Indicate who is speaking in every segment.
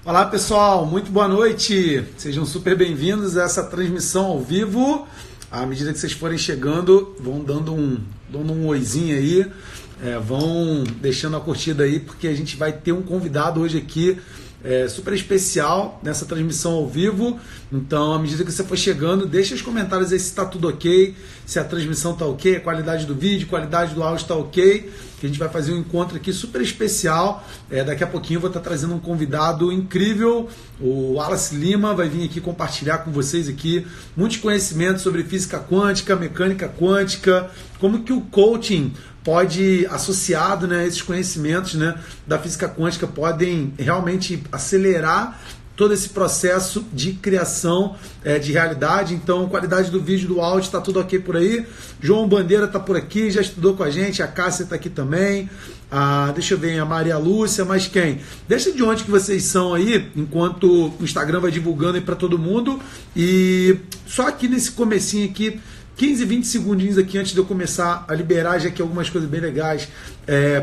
Speaker 1: Olá pessoal, muito boa noite, sejam super bem-vindos a essa transmissão ao vivo. À medida que vocês forem chegando, vão dando um oizinho aí, vão deixando a curtida aí, porque a gente vai ter um convidado hoje aqui super especial nessa transmissão ao vivo. Então, à medida que você for chegando, deixa os comentários aí se está tudo ok, se a transmissão está ok, a qualidade do vídeo, a qualidade do áudio está ok, que a gente vai fazer um encontro aqui super especial. Daqui a pouquinho eu vou estar trazendo um convidado incrível, o Wallace Lima vai vir aqui compartilhar com vocês aqui muitos conhecimentos sobre física quântica, mecânica quântica, como que o coaching pode, associado, né, a esses conhecimentos, né, da física quântica, podem realmente acelerar todo esse processo de criação de realidade. Então, qualidade do vídeo, do áudio, está tudo ok por aí. João Bandeira está por aqui, já estudou com a gente, a Cássia está aqui também. Deixa eu ver, a Maria Lúcia, mas quem? Deixa de onde que vocês são aí, enquanto o Instagram vai divulgando aí para todo mundo. E só aqui nesse comecinho aqui, 15, 20 segundinhos aqui antes de eu começar a liberar já aqui algumas coisas bem legais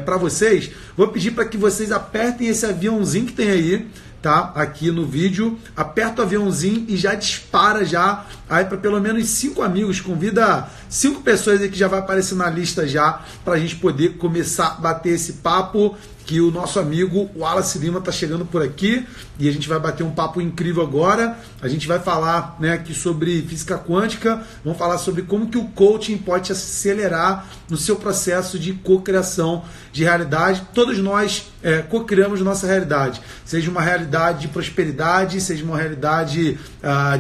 Speaker 1: para vocês. Vou pedir para que vocês apertem esse aviãozinho que tem aí, tá? Aqui no vídeo. Aperta o aviãozinho e já dispara já aí para pelo menos 5 amigos. Convida 5 pessoas aí que já vai aparecer na lista já, para a gente poder começar a bater esse papo, que o nosso amigo Wallace Lima está chegando por aqui e a gente vai bater um papo incrível agora. A gente vai falar, né, aqui sobre física quântica, vamos falar sobre como que o coaching pode te acelerar no seu processo de cocriação de realidade. Todos nós cocriamos nossa realidade, seja uma realidade de prosperidade, seja uma realidade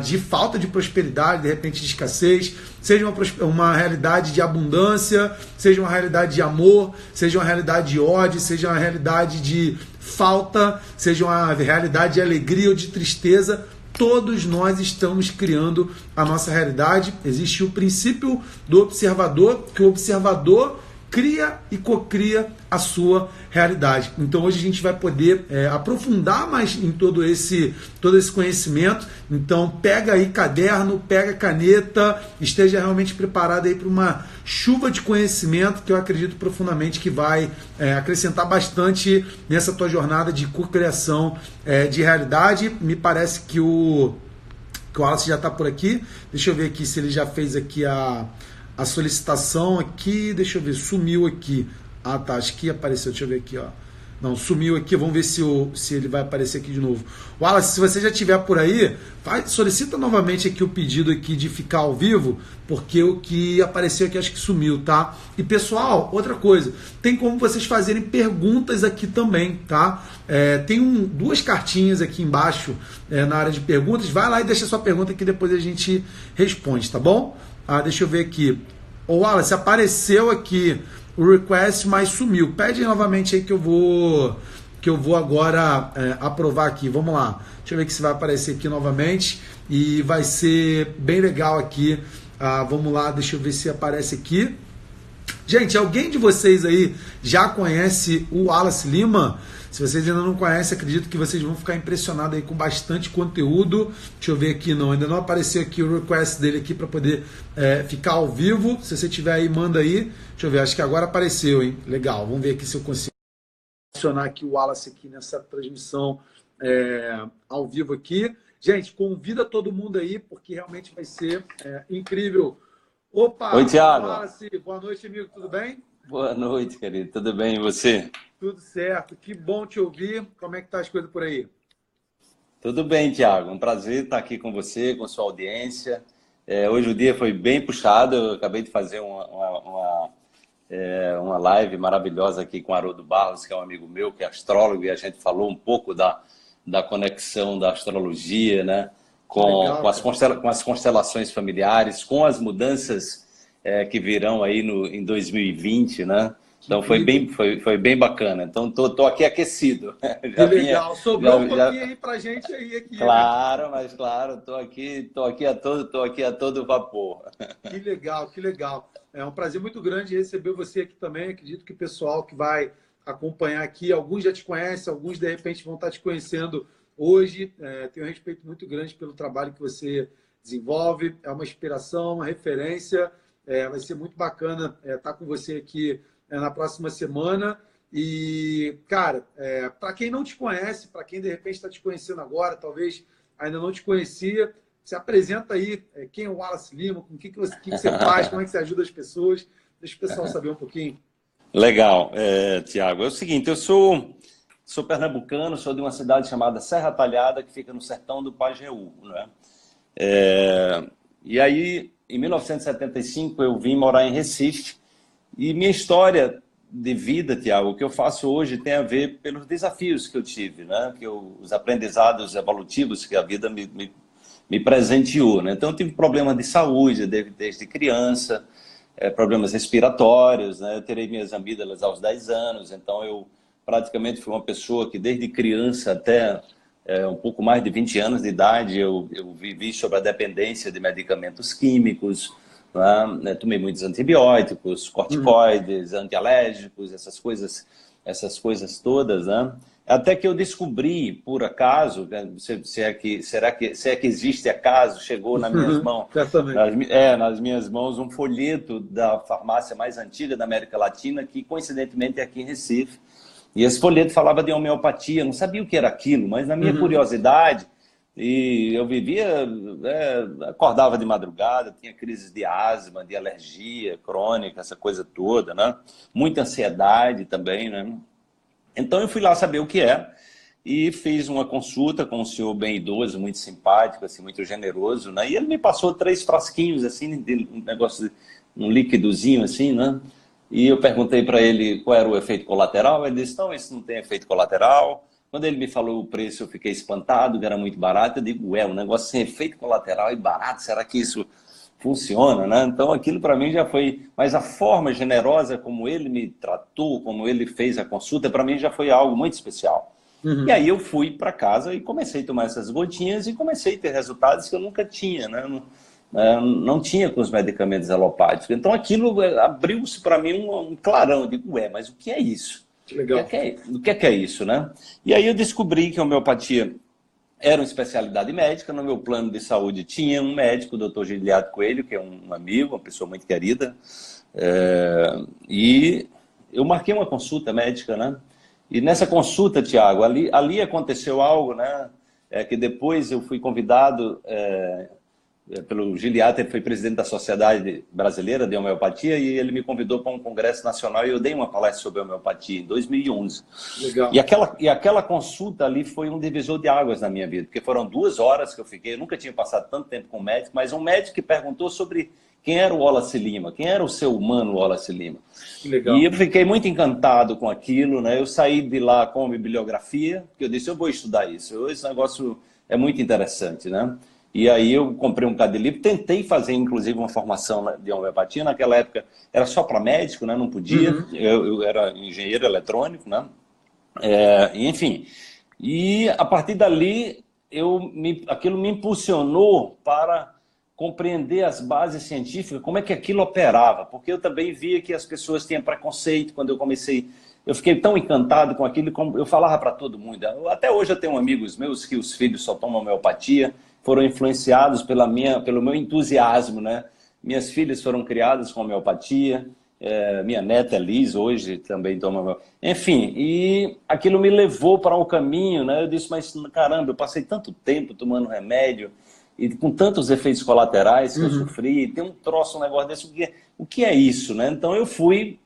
Speaker 1: de falta de prosperidade, de repente de escassez, seja uma realidade de abundância, seja uma realidade de amor, seja uma realidade de ódio, seja uma realidade de falta, seja uma realidade de alegria ou de tristeza. Todos nós estamos criando a nossa realidade. Existe o princípio do observador, que o observador cria e cocria a sua realidade. Então hoje a gente vai poder aprofundar mais em todo esse conhecimento. Então pega aí caderno, pega caneta, esteja realmente preparado aí para uma chuva de conhecimento que eu acredito profundamente que vai acrescentar bastante nessa tua jornada de cocriação de realidade. Me parece que o Wallace já está por aqui. Deixa eu ver aqui se ele já fez aqui a solicitação aqui, deixa eu ver, sumiu aqui. Tá, acho que apareceu, deixa eu ver aqui, ó. Não, sumiu aqui, vamos ver se ele vai aparecer aqui de novo. Wallace, se você já estiver por aí, solicita novamente aqui o pedido aqui de ficar ao vivo, porque o que apareceu aqui acho que sumiu, tá? E pessoal, outra coisa, tem como vocês fazerem perguntas aqui também, tá? Tem duas cartinhas aqui embaixo na área de perguntas, vai lá e deixa sua pergunta que depois a gente responde, tá bom? Deixa eu ver aqui. O Wallace, apareceu aqui o request, mas sumiu. Pede novamente aí que eu vou agora aprovar aqui. Vamos lá. Deixa eu ver se vai aparecer aqui novamente. E vai ser bem legal aqui. Vamos lá, deixa eu ver se aparece aqui. Gente, alguém de vocês aí já conhece o Wallace Lima? Se vocês ainda não conhecem, acredito que vocês vão ficar impressionados aí com bastante conteúdo. Deixa eu ver aqui, ainda não apareceu aqui o request dele aqui para poder ficar ao vivo. Se você tiver aí, manda aí. Deixa eu ver, acho que agora apareceu, hein? Legal, vamos ver aqui se eu consigo adicionar aqui o Wallace aqui nessa transmissão ao vivo aqui. Gente, convida todo mundo aí, porque realmente vai ser incrível. Opa!
Speaker 2: Oi, Thiago.
Speaker 1: Wallace, boa noite, amigo, tudo bem?
Speaker 2: Boa noite, querido. Tudo bem, e você?
Speaker 1: Tudo certo. Que bom te ouvir. Como é que tá as coisas por aí?
Speaker 2: Tudo bem, Thiago. Um prazer estar aqui com você, com sua audiência. Hoje o dia foi bem puxado. Eu acabei de fazer uma live maravilhosa aqui com o Haroldo Barros, que é um amigo meu, que é astrólogo, e a gente falou um pouco da conexão da astrologia, né? Com as constelações familiares, com as mudanças que virão aí em 2020, né? Então foi bem bacana. Então tô aqui aquecido.
Speaker 1: Que legal. Sobrou um pouquinho aí pra gente aí aqui.
Speaker 2: Claro, né? Mas claro, tô aqui a todo vapor.
Speaker 1: Que legal, que legal. É um prazer muito grande receber você aqui também. Acredito que o pessoal que vai acompanhar aqui, alguns já te conhecem, alguns de repente vão estar te conhecendo hoje. Tenho um respeito muito grande pelo trabalho que você desenvolve. É uma inspiração, uma referência. Vai ser muito bacana estar com você aqui na próxima semana. E, cara, para quem não te conhece, para quem de repente está te conhecendo agora, talvez ainda não te conhecia, se apresenta aí, quem é o Wallace Lima, com o que você faz, como é que você ajuda as pessoas, deixa o pessoal saber um pouquinho.
Speaker 2: Legal, Tiago. É o seguinte, eu sou pernambucano, sou de uma cidade chamada Serra Talhada, que fica no sertão do Pajeú, né? E aí, em 1975, eu vim morar em Recife, e minha história de vida, Tiago, o que eu faço hoje tem a ver pelos desafios que eu tive, né? Os aprendizados evolutivos que a vida me presenteou, né? Então, eu tive problemas de saúde desde criança, problemas respiratórios, né? Eu terei minhas amígdalas aos 10 anos, então eu praticamente fui uma pessoa que desde criança até um pouco mais de 20 anos de idade, eu vivi sob a dependência de medicamentos químicos, né? Tomei muitos antibióticos, corticoides, antialérgicos, essas coisas todas, né? Até que eu descobri, por acaso, se é que existe acaso, chegou nas minhas mãos, nas minhas mãos, um folheto da farmácia mais antiga da América Latina, que coincidentemente é aqui em Recife. E esse folheto falava de homeopatia, eu não sabia o que era aquilo, mas na minha curiosidade, e eu vivia, acordava de madrugada, tinha crises de asma, de alergia crônica, essa coisa toda, né? Muita ansiedade também, né? Então eu fui lá saber o que é e fiz uma consulta com um senhor bem idoso, muito simpático, assim, muito generoso, né? E ele me passou 3 frasquinhos, assim, de um negócio, um líquidozinho, assim, né? E eu perguntei para ele qual era o efeito colateral. Ele disse, não, isso não tem efeito colateral. Quando ele me falou o preço, eu fiquei espantado, que era muito barato. Eu digo, um negócio sem efeito colateral e barato, será que isso funciona, né? Então aquilo para mim já foi, mas a forma generosa como ele me tratou, como ele fez a consulta, para mim já foi algo muito especial. E aí eu fui para casa e comecei a tomar essas gotinhas e comecei a ter resultados que eu nunca tinha, né? Não tinha com os medicamentos alopáticos. Então aquilo abriu-se para mim um clarão. Eu digo, mas o que é isso?
Speaker 1: Legal.
Speaker 2: O que é isso, né? E aí eu descobri que a homeopatia era uma especialidade médica. No meu plano de saúde tinha um médico, o Dr. Giliado Coelho, que é um amigo, uma pessoa muito querida. E eu marquei uma consulta médica, né? E nessa consulta, Tiago, ali aconteceu algo, né? Que depois eu fui convidado pelo Giliado, ele foi presidente da Sociedade Brasileira de Homeopatia, e ele me convidou para um congresso nacional e eu dei uma palestra sobre homeopatia em 2011.
Speaker 1: Legal.
Speaker 2: E aquela consulta ali foi um divisor de águas na minha vida, porque foram 2 horas que eu fiquei, eu nunca tinha passado tanto tempo com um médico, mas um médico que perguntou sobre quem era o Wallace Lima, quem era o ser humano Wallace Lima.
Speaker 1: Legal.
Speaker 2: E eu fiquei muito encantado com aquilo, né? Eu saí de lá com uma bibliografia, que eu disse, eu vou estudar isso, esse negócio é muito interessante, né? E aí eu comprei um bocado de livro, tentei fazer inclusive uma formação de homeopatia, naquela época era só para médico, né? Não podia, eu era engenheiro eletrônico, né? Enfim, e a partir dali aquilo me impulsionou para compreender as bases científicas, como é que aquilo operava, porque eu também via que as pessoas tinham preconceito quando eu comecei. Eu fiquei tão encantado com aquilo, como eu falava para todo mundo. Até hoje eu tenho amigos meus que os filhos só tomam homeopatia, foram influenciados pelo meu entusiasmo, né? Minhas filhas foram criadas com homeopatia, minha neta Liz hoje também toma homeopatia. Enfim, e aquilo me levou para um caminho, né? Eu disse, mas caramba, eu passei tanto tempo tomando remédio e com tantos efeitos colaterais que eu sofri, tem um negócio desse, o que é isso, né? Então eu fui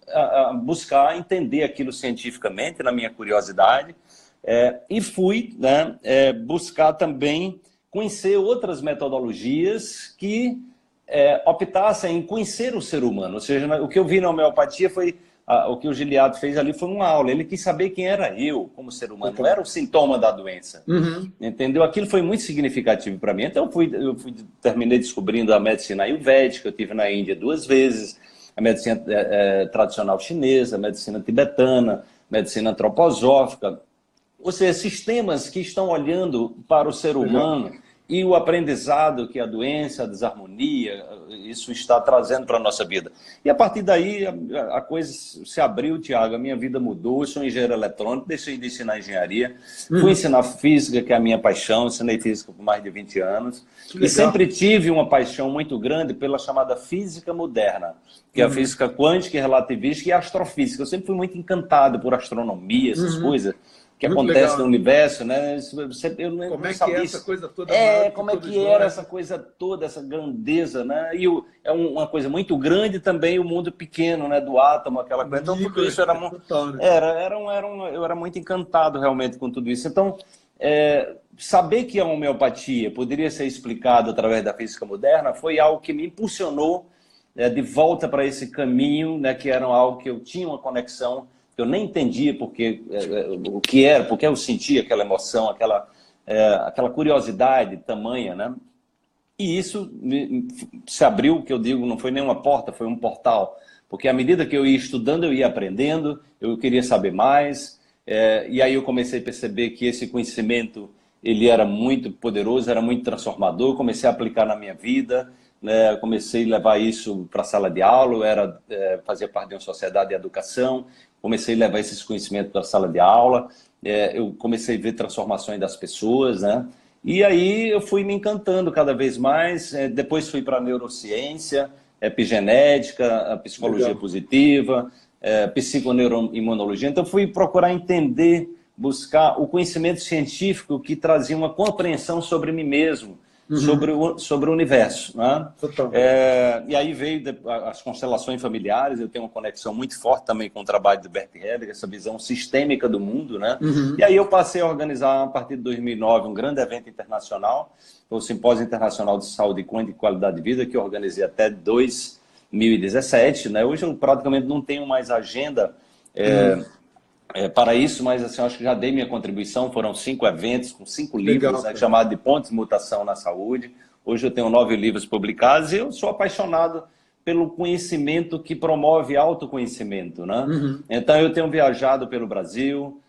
Speaker 2: buscar entender aquilo cientificamente, na minha curiosidade, e fui, né, buscar também conhecer outras metodologias que optassem em conhecer o ser humano. Ou seja, o que eu vi na homeopatia foi o que o Giliado fez ali foi uma aula. Ele quis saber quem era eu como ser humano, não era o sintoma da doença. Entendeu? Aquilo foi muito significativo para mim. Então terminei descobrindo a medicina ayurvédica. Eu estive na Índia 2 vezes, a medicina tradicional chinesa, a medicina tibetana, medicina antroposófica. Ou seja, sistemas que estão olhando para o ser humano e o aprendizado que a doença, a desarmonia, isso está trazendo para a nossa vida. E a partir daí a coisa se abriu, Tiago, a minha vida mudou, eu sou engenheiro eletrônico, deixei de ensinar engenharia, fui ensinar física, que é a minha paixão, ensinei física por mais de 20 anos, e sempre tive uma paixão muito grande pela chamada física moderna, que é a física quântica e relativística e a astrofísica. Eu sempre fui muito encantado por astronomia, essas coisas que
Speaker 1: muito
Speaker 2: acontecem
Speaker 1: legal,
Speaker 2: no universo, né? Eu
Speaker 1: Como
Speaker 2: não
Speaker 1: é que
Speaker 2: sabia
Speaker 1: é essa coisa toda maior do que
Speaker 2: como é
Speaker 1: todos
Speaker 2: que era
Speaker 1: nós?
Speaker 2: essa coisa toda, essa grandeza, né? E é uma coisa muito grande também o mundo pequeno, né? Do átomo, aquela coisa. Então tudo isso era
Speaker 1: Total, né?
Speaker 2: eu era muito encantado realmente com tudo isso. Então saber que a homeopatia poderia ser explicada através da física moderna foi algo que me impulsionou de volta para esse caminho, né? Que era algo que eu tinha uma conexão, que eu nem entendia porque o que era, porque eu sentia aquela emoção, aquela curiosidade tamanha, né? E isso se abriu, que eu digo, não foi nenhuma porta, foi um portal. Porque à medida que eu ia estudando, eu ia aprendendo, eu queria saber mais, e aí eu comecei a perceber que esse conhecimento ele era muito poderoso, era muito transformador, eu comecei a aplicar na minha vida, né? Comecei a levar isso para a sala de aula, fazia parte de uma sociedade de educação, comecei a levar esses conhecimentos para a sala de aula, eu comecei a ver transformações das pessoas, né? E aí eu fui me encantando cada vez mais, depois fui para a neurociência, epigenética, a psicologia
Speaker 1: Legal.
Speaker 2: positiva, psiconeuroimunologia. Então fui procurar entender, buscar o conhecimento científico que trazia uma compreensão sobre mim mesmo, sobre o universo, né?
Speaker 1: Total.
Speaker 2: E aí veio as constelações familiares, eu tenho uma conexão muito forte também com o trabalho de Bert Hellinger, essa visão sistêmica do mundo, né? E aí eu passei a organizar, a partir de 2009, um grande evento internacional, o Simpósio Internacional de Saúde Quântica e Qualidade de Vida, que eu organizei até 2017, né? Hoje eu praticamente não tenho mais agenda para isso, mas assim, eu acho que já dei minha contribuição. Foram 5 eventos com 5 livros, né, chamado de Pontos de Mutação na Saúde. Hoje eu tenho 9 livros publicados e eu sou apaixonado pelo conhecimento que promove autoconhecimento, né? Então eu tenho viajado pelo Brasil,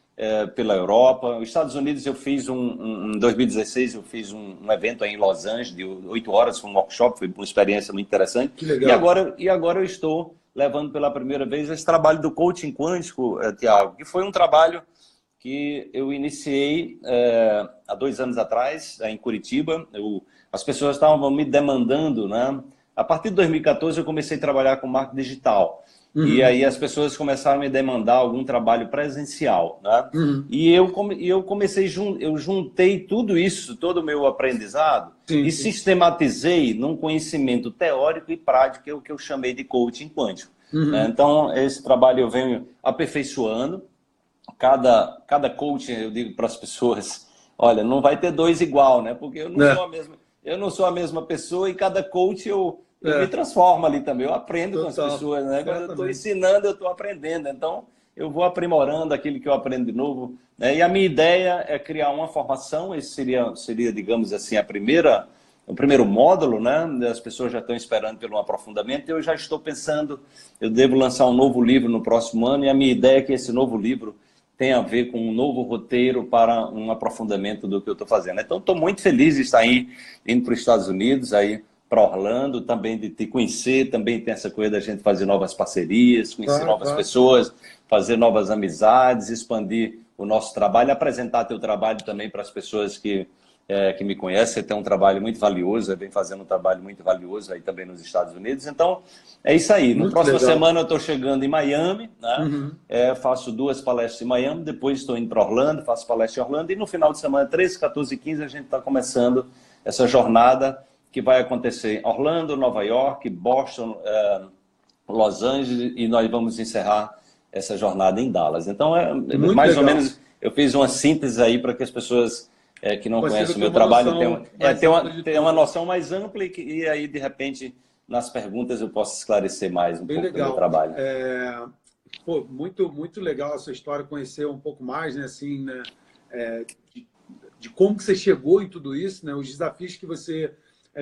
Speaker 2: pela Europa. Os Estados Unidos eu fiz em 2016 eu fiz um evento aí em Los Angeles de 8 horas, foi um workshop, foi uma experiência muito interessante.
Speaker 1: Que legal.
Speaker 2: E agora eu estou levando pela primeira vez esse trabalho do coaching quântico, Tiago, que foi um trabalho que eu iniciei há 2 anos atrás, em Curitiba. As pessoas estavam me demandando, né? A partir de 2014 eu comecei a trabalhar com marketing digital. E aí as pessoas começaram a me demandar algum trabalho presencial, né? E eu comecei, eu juntei tudo isso, todo o meu aprendizado, e sistematizei num conhecimento teórico e prático, que é o que eu chamei de coaching quântico. Né? Então, esse trabalho eu venho aperfeiçoando. Cada coaching, eu digo para as pessoas, olha, não vai ter 2 igual, né? Porque eu não sou a mesma pessoa, e cada coach eu me transformo ali também, eu aprendo com as pessoas, né? Quando eu estou ensinando, eu estou aprendendo. Então, eu vou aprimorando aquilo que eu aprendo de novo, né? E a minha ideia é criar uma formação, esse seria, digamos assim, o primeiro módulo, né? As pessoas já estão esperando pelo aprofundamento, eu já estou pensando, eu devo lançar um novo livro no próximo ano, e a minha ideia é que esse novo livro tenha a ver com um novo roteiro para um aprofundamento do que eu estou fazendo. Então, estou muito feliz de estar indo para os Estados Unidos, aí para Orlando, também de te conhecer, também tem essa coisa da gente fazer novas parcerias, conhecer novas pessoas, fazer novas amizades, expandir o nosso trabalho, apresentar teu trabalho também para as pessoas que me conhecem. Você tem um trabalho muito valioso, vem fazendo um trabalho muito valioso aí também nos Estados Unidos. Então, é isso aí. Na próxima semana eu estou chegando em Miami, né? Faço 2 palestras em Miami, depois estou indo para Orlando, faço palestra em Orlando, e no final de semana, 13, 14 e 15, a gente está começando essa jornada que vai acontecer em Orlando, Nova York, Boston, Los Angeles, e nós vamos encerrar essa jornada em Dallas. Então, mais ou menos, eu fiz uma síntese aí para que as pessoas que não conhecem o meu trabalho tenham uma noção mais ampla, e aí, de repente, nas perguntas eu posso esclarecer mais um pouco do meu trabalho.
Speaker 1: Pô, muito legal a sua história, conhecer um pouco mais, né, assim, né, de como que você chegou em tudo isso, né, os desafios que você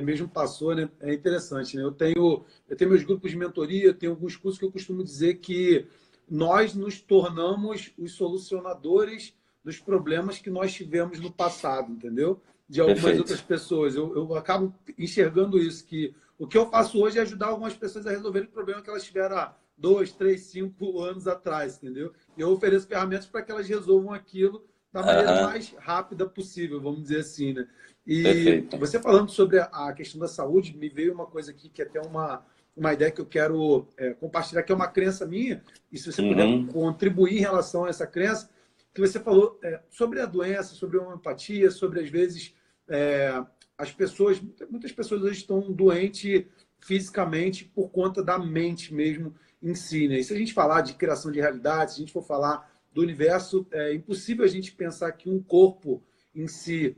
Speaker 1: mesmo passou, né? É interessante, né? Eu tenho meus grupos de mentoria, eu tenho alguns cursos que eu costumo dizer que nós nos tornamos os solucionadores dos problemas que nós tivemos no passado, entendeu? De algumas
Speaker 2: Perfeito.
Speaker 1: outras pessoas. Eu acabo enxergando isso, que o que eu faço hoje é ajudar algumas pessoas a resolverem o problema que elas tiveram há 2, 3, 5 anos atrás, entendeu? E eu ofereço ferramentas para que elas resolvam aquilo da maneira
Speaker 2: Aham,
Speaker 1: mais rápida possível, vamos dizer assim, né? E
Speaker 2: perfeito.
Speaker 1: você falando sobre a questão da saúde, me veio uma coisa aqui que é até uma ideia que eu quero compartilhar, que é uma crença minha, e se você puder
Speaker 2: Uhum,
Speaker 1: contribuir em relação a essa crença, que você falou sobre a doença, sobre a homeopatia, sobre, às vezes, as pessoas, muitas pessoas hoje estão doentes fisicamente por conta da mente mesmo em si, né? E se a gente falar de criação de realidade, se a gente for falar do universo, é impossível a gente pensar que um corpo em si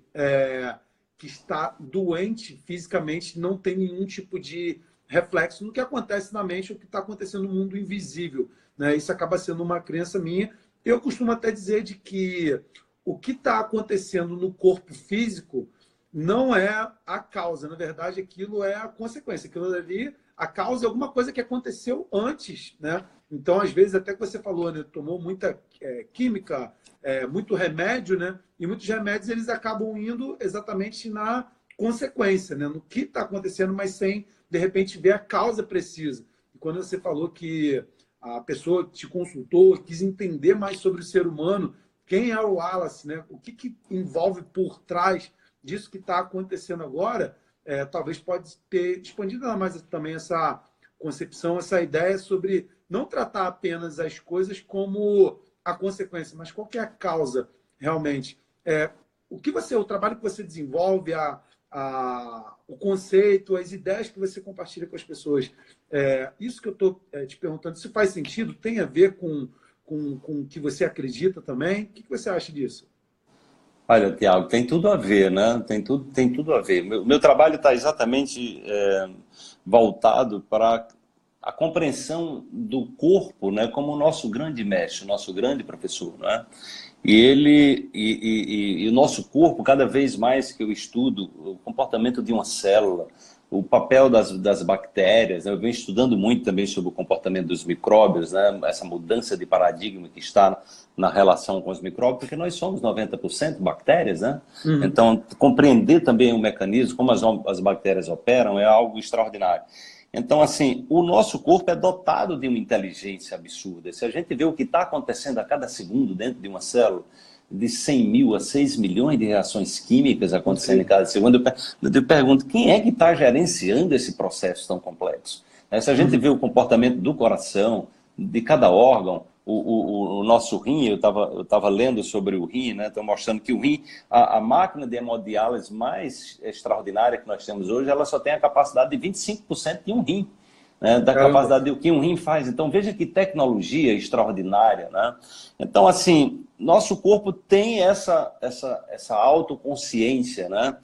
Speaker 1: que está doente fisicamente não tem nenhum tipo de reflexo no que acontece na mente ou o que está acontecendo no mundo invisível, né? Isso acaba sendo uma crença minha. Eu costumo até dizer de que o que está acontecendo no corpo físico não é a causa, na verdade, aquilo é a consequência. Aquilo ali, a causa é alguma coisa que aconteceu antes, né? Então, às vezes, até que você falou, né? Tomou muita química, muito remédio, né? E muitos remédios eles acabam indo exatamente na consequência, né? No que está acontecendo, mas sem, de repente, ver a causa precisa. E quando você falou que a pessoa te consultou, quis entender mais sobre o ser humano, quem é o Wallace, né? O que envolve por trás disso que está acontecendo agora, talvez pode ter expandido mais também essa concepção, essa ideia sobre não tratar apenas as coisas como a consequência, mas qual que é a causa realmente. O trabalho que você desenvolve, o conceito, as ideias que você compartilha com as pessoas, isso que eu estou te perguntando, isso faz sentido? Tem a ver com o que você acredita também? O que você acha disso?
Speaker 2: Olha, Tiago, tem tudo a ver, né? Tem tudo a ver. Meu trabalho está exatamente voltado para a compreensão do corpo, né, como o nosso grande mestre, o nosso grande professor, né? E o nosso corpo, cada vez mais que eu estudo o comportamento de uma célula, o papel das bactérias, né? Eu venho estudando muito também sobre o comportamento dos micróbios, né? Essa mudança de paradigma que está na relação com os micróbios, porque nós somos 90% bactérias, né?
Speaker 1: Uhum.
Speaker 2: Então, compreender também o mecanismo, como as bactérias operam, é algo extraordinário. Então, assim, o nosso corpo é dotado de uma inteligência absurda. Se a gente vê o que está acontecendo a cada segundo dentro de uma célula, de 100 mil a 6 milhões de reações químicas acontecendo em
Speaker 1: Incrível.
Speaker 2: cada segundo, eu pergunto, quem é que está gerenciando esse processo tão complexo? Se a gente
Speaker 1: Uhum.
Speaker 2: vê o comportamento do coração, de cada órgão, o nosso rim, eu tava lendo sobre o rim, né? Estou mostrando que o rim, a máquina de hemodiálise mais extraordinária que nós temos hoje, ela só tem a capacidade de 25% de um rim, né? Da
Speaker 1: Caramba.
Speaker 2: capacidade do que um rim faz. Então, veja que tecnologia extraordinária, né? Então, assim, nosso corpo tem essa autoconsciência, né?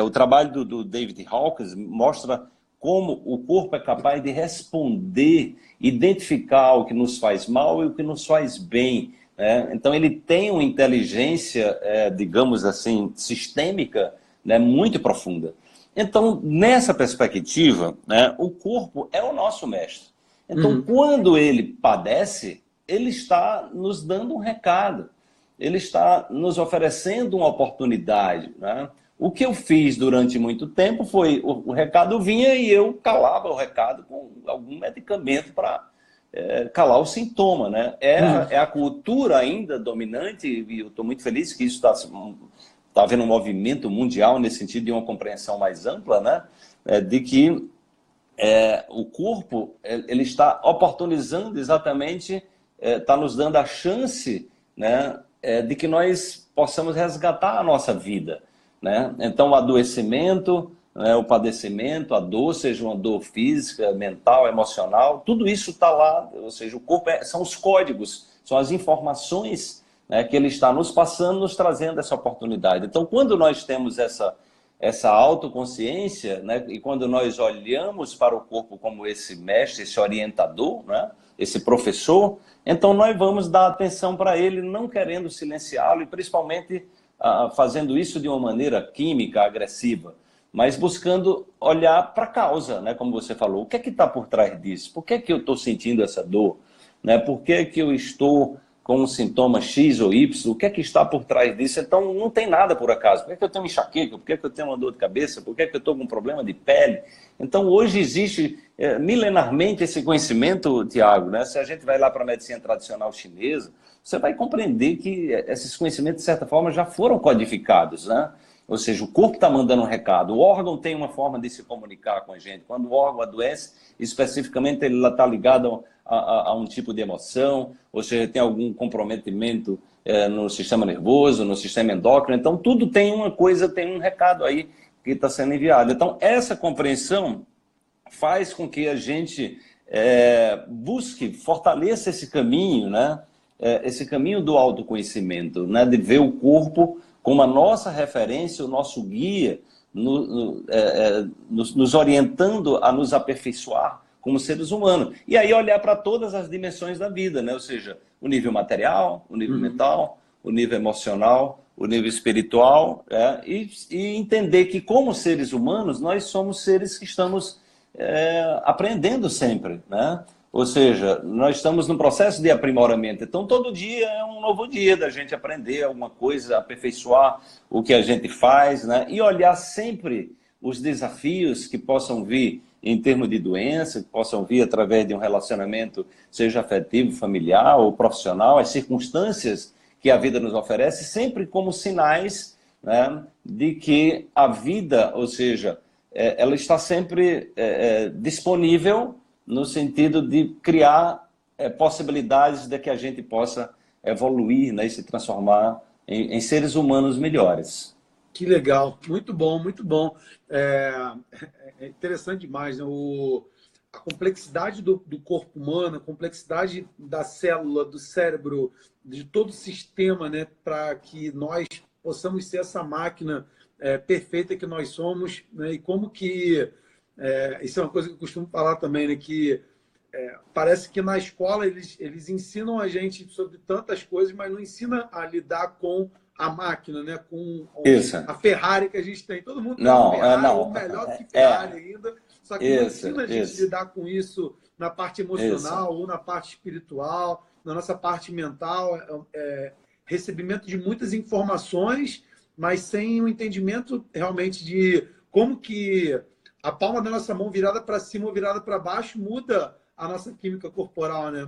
Speaker 2: O trabalho do David Hawkins mostra como o corpo é capaz de responder, identificar o que nos faz mal e o que nos faz bem, né? Então ele tem uma inteligência, digamos assim, sistêmica, né, muito profunda. Então, nessa perspectiva, né, o corpo é o nosso mestre. Então,
Speaker 1: Uhum.
Speaker 2: quando ele padece, ele está nos dando um recado, ele está nos oferecendo uma oportunidade, né? O que eu fiz durante muito tempo foi, o recado vinha e eu calava o recado com algum medicamento para calar o sintoma, né?
Speaker 1: Uhum.
Speaker 2: É a cultura ainda dominante, e eu estou muito feliz que isso está havendo um movimento mundial nesse sentido de uma compreensão mais ampla, né? De que o corpo ele está oportunizando exatamente, está nos dando a chance, né, de que nós possamos resgatar a nossa vida, né? Então, o adoecimento, né, o padecimento, a dor, seja uma dor física, mental, emocional, tudo isso está lá, ou seja, o corpo são os códigos, são as informações, né, que ele está nos passando, nos trazendo essa oportunidade. Então, quando nós temos essa autoconsciência, né? E quando nós olhamos para o corpo como esse mestre, esse orientador, né? Esse professor, então nós vamos dar atenção para ele, não querendo silenciá-lo e principalmente fazendo isso de uma maneira química, agressiva, mas buscando olhar para a causa, né? Como você falou, o que é que está por trás disso? Por que é que eu estou sentindo essa dor? Né? Por que é que eu estou com um sintoma X ou Y, o que é que está por trás disso? Então, não tem nada por acaso. Por que é que eu tenho enxaqueca? Por que é que eu tenho uma dor de cabeça? Por que é que eu estou com um problema de pele? Então, hoje existe milenarmente esse conhecimento, Tiago, né? Se a gente vai lá para a medicina tradicional chinesa, você vai compreender que esses conhecimentos, de certa forma, já foram codificados, né? Ou seja, o corpo está mandando um recado, o órgão tem uma forma de se comunicar com a gente. Quando o órgão adoece, especificamente ele está ligado a um tipo de emoção, ou seja, tem algum comprometimento no sistema nervoso, no sistema endócrino. Então, tudo tem uma coisa, tem um recado aí que está sendo enviado. Então, essa compreensão faz com que a gente busque, fortaleça esse caminho, né? Esse caminho do autoconhecimento, né? De ver o corpo como a nossa referência, o nosso guia, nos orientando a nos aperfeiçoar como seres humanos. E aí olhar para todas as dimensões da vida, né? Ou seja, o nível material, o nível mental, o nível emocional, o nível espiritual, e entender que como seres humanos, nós somos seres que estamos aprendendo sempre, né? Ou seja, nós estamos num processo de aprimoramento. Então, todo dia é um novo dia da gente aprender alguma coisa, aperfeiçoar o que a gente faz, né? E olhar sempre os desafios que possam vir em termos de doença, que possam vir através de um relacionamento, seja afetivo, familiar ou profissional, as circunstâncias que a vida nos oferece, sempre como sinais, né, de que a vida, ou seja, ela está sempre disponível no sentido de criar possibilidades de que a gente possa evoluir, né, e se transformar em seres humanos melhores.
Speaker 1: Que legal, muito bom, muito bom. É interessante demais, né? A complexidade do corpo humano, a complexidade da célula, do cérebro, de todo o sistema, né, para que nós possamos ser essa máquina perfeita que nós somos, né? E como que isso é uma coisa que eu costumo falar também, né? Que parece que na escola eles ensinam a gente sobre tantas coisas, mas não ensinam a lidar com a máquina, né? Com a Ferrari que a gente tem. Todo mundo tem uma Ferrari, ou melhor do que Ferrari ainda, só que não ensina a gente a lidar com isso na parte emocional ou na parte espiritual, na nossa parte mental. Recebimento de muitas informações, mas sem o entendimento realmente de como que a palma da nossa mão virada para cima ou virada para baixo muda a nossa química corporal, né?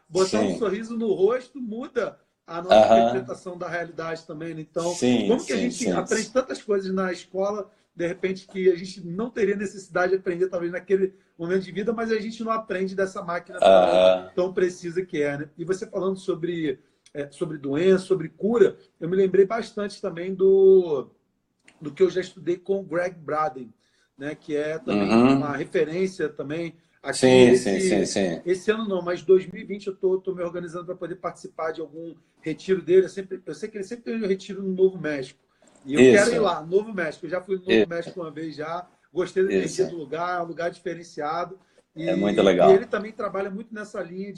Speaker 1: Botar um sorriso no rosto muda a nossa interpretação da realidade também, né? Então, como que a gente aprende tantas coisas na escola, de repente, que a gente não teria necessidade de aprender, talvez, naquele momento de vida, mas a gente não aprende dessa máquina tão precisa que é, né? E você falando sobre doença, sobre cura, eu me lembrei bastante também do que eu já estudei com o Greg Braden, né, que é também uma referência também. Aqui, esse ano não, mas 2020 eu estou me organizando para poder participar de algum retiro dele. Eu sei que ele sempre tem um retiro no Novo México. E eu quero ir lá, Novo México. Eu já fui no Novo México uma vez já. Gostei da energia do lugar, é um lugar diferenciado.
Speaker 2: É muito legal.
Speaker 1: E ele também trabalha muito nessa linha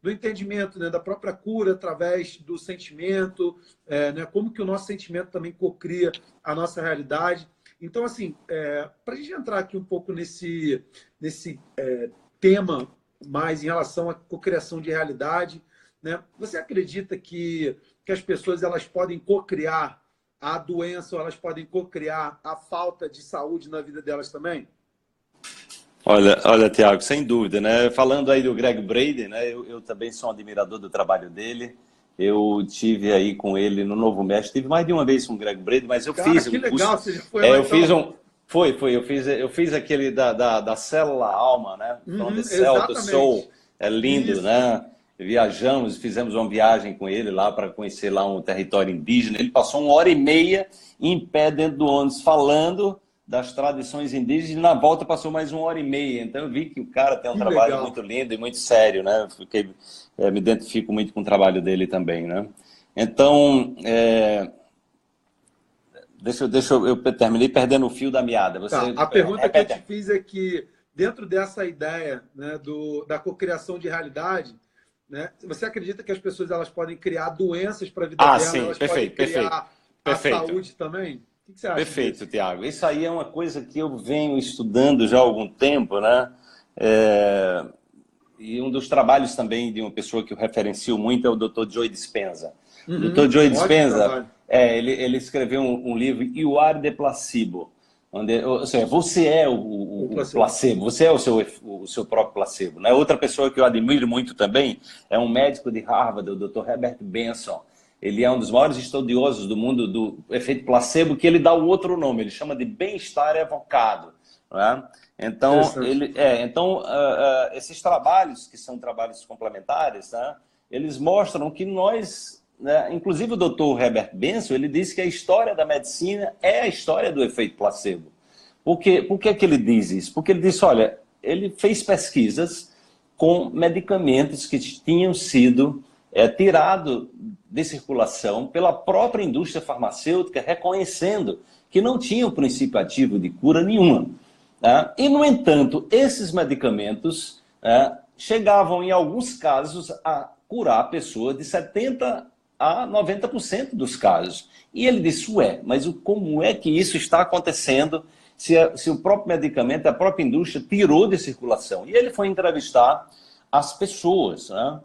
Speaker 1: do entendimento, né, da própria cura através do sentimento, né, como que o nosso sentimento também cocria a nossa realidade. Então, assim, para a gente entrar aqui um pouco nesse tema mais em relação à cocriação de realidade, né? Você acredita que as pessoas elas podem cocriar a doença ou elas podem cocriar a falta de saúde na vida delas também?
Speaker 2: Olha, Tiago, sem dúvida, né? Falando aí do Greg Braden, né? Eu também sou um admirador do trabalho dele. Eu tive aí com ele no Novo México. Tive mais de uma vez com o Greg Braden, mas eu fiz
Speaker 1: que
Speaker 2: um
Speaker 1: legal,
Speaker 2: curso.
Speaker 1: você já foi lá,
Speaker 2: eu fiz eu fiz aquele da célula alma, né? From the cell to soul. É lindo, isso, né? Viajamos, fizemos uma viagem com ele lá para conhecer lá um território indígena. Ele passou 1h30 em pé dentro do ônibus falando das tradições indígenas e na volta passou mais 1h30. Então eu vi que o cara tem um trabalho muito lindo e muito sério, né? Me identifico muito com o trabalho dele também, né? Então, eu terminei perdendo o fio da meada.
Speaker 1: A pergunta que eu te fiz é que, dentro dessa ideia, né, da cocriação de realidade, né, você acredita que as pessoas elas podem criar doenças para a vida dela?
Speaker 2: Sim,
Speaker 1: elas podem criar a saúde também? O que você acha?
Speaker 2: Perfeito, Tiago. Isso aí é uma coisa que eu venho estudando já há algum tempo, né? e um dos trabalhos também de uma pessoa que eu referencio muito é o Dr. Joe Dispenza. O
Speaker 1: Uhum.
Speaker 2: Dr. Joe
Speaker 1: Ótimo
Speaker 2: Dispenza,
Speaker 1: trabalho.
Speaker 2: ele escreveu um livro, You Are the Placebo, onde, ou seja, você é o placebo, você é o seu próprio placebo. Né? Outra pessoa que eu admiro muito também é um médico de Harvard, o Dr. Herbert Benson. Ele é um dos maiores estudiosos do mundo do efeito placebo, que ele dá o outro nome, ele chama de bem-estar evocado. Né? Então, esses trabalhos, que são trabalhos complementares, né, eles mostram que nós, né, inclusive o Dr. Herbert Benson, ele disse que a história da medicina é a história do efeito placebo. Por que ele diz isso? Porque ele disse, olha, ele fez pesquisas com medicamentos que tinham sido tirados de circulação pela própria indústria farmacêutica, reconhecendo que não tinham princípio ativo de cura nenhuma. E, no entanto, esses medicamentos chegavam, em alguns casos, a curar a pessoa de 70% a 90% dos casos. E ele disse, mas como é que isso está acontecendo se o próprio medicamento, a própria indústria tirou de circulação? E ele foi entrevistar as pessoas, né,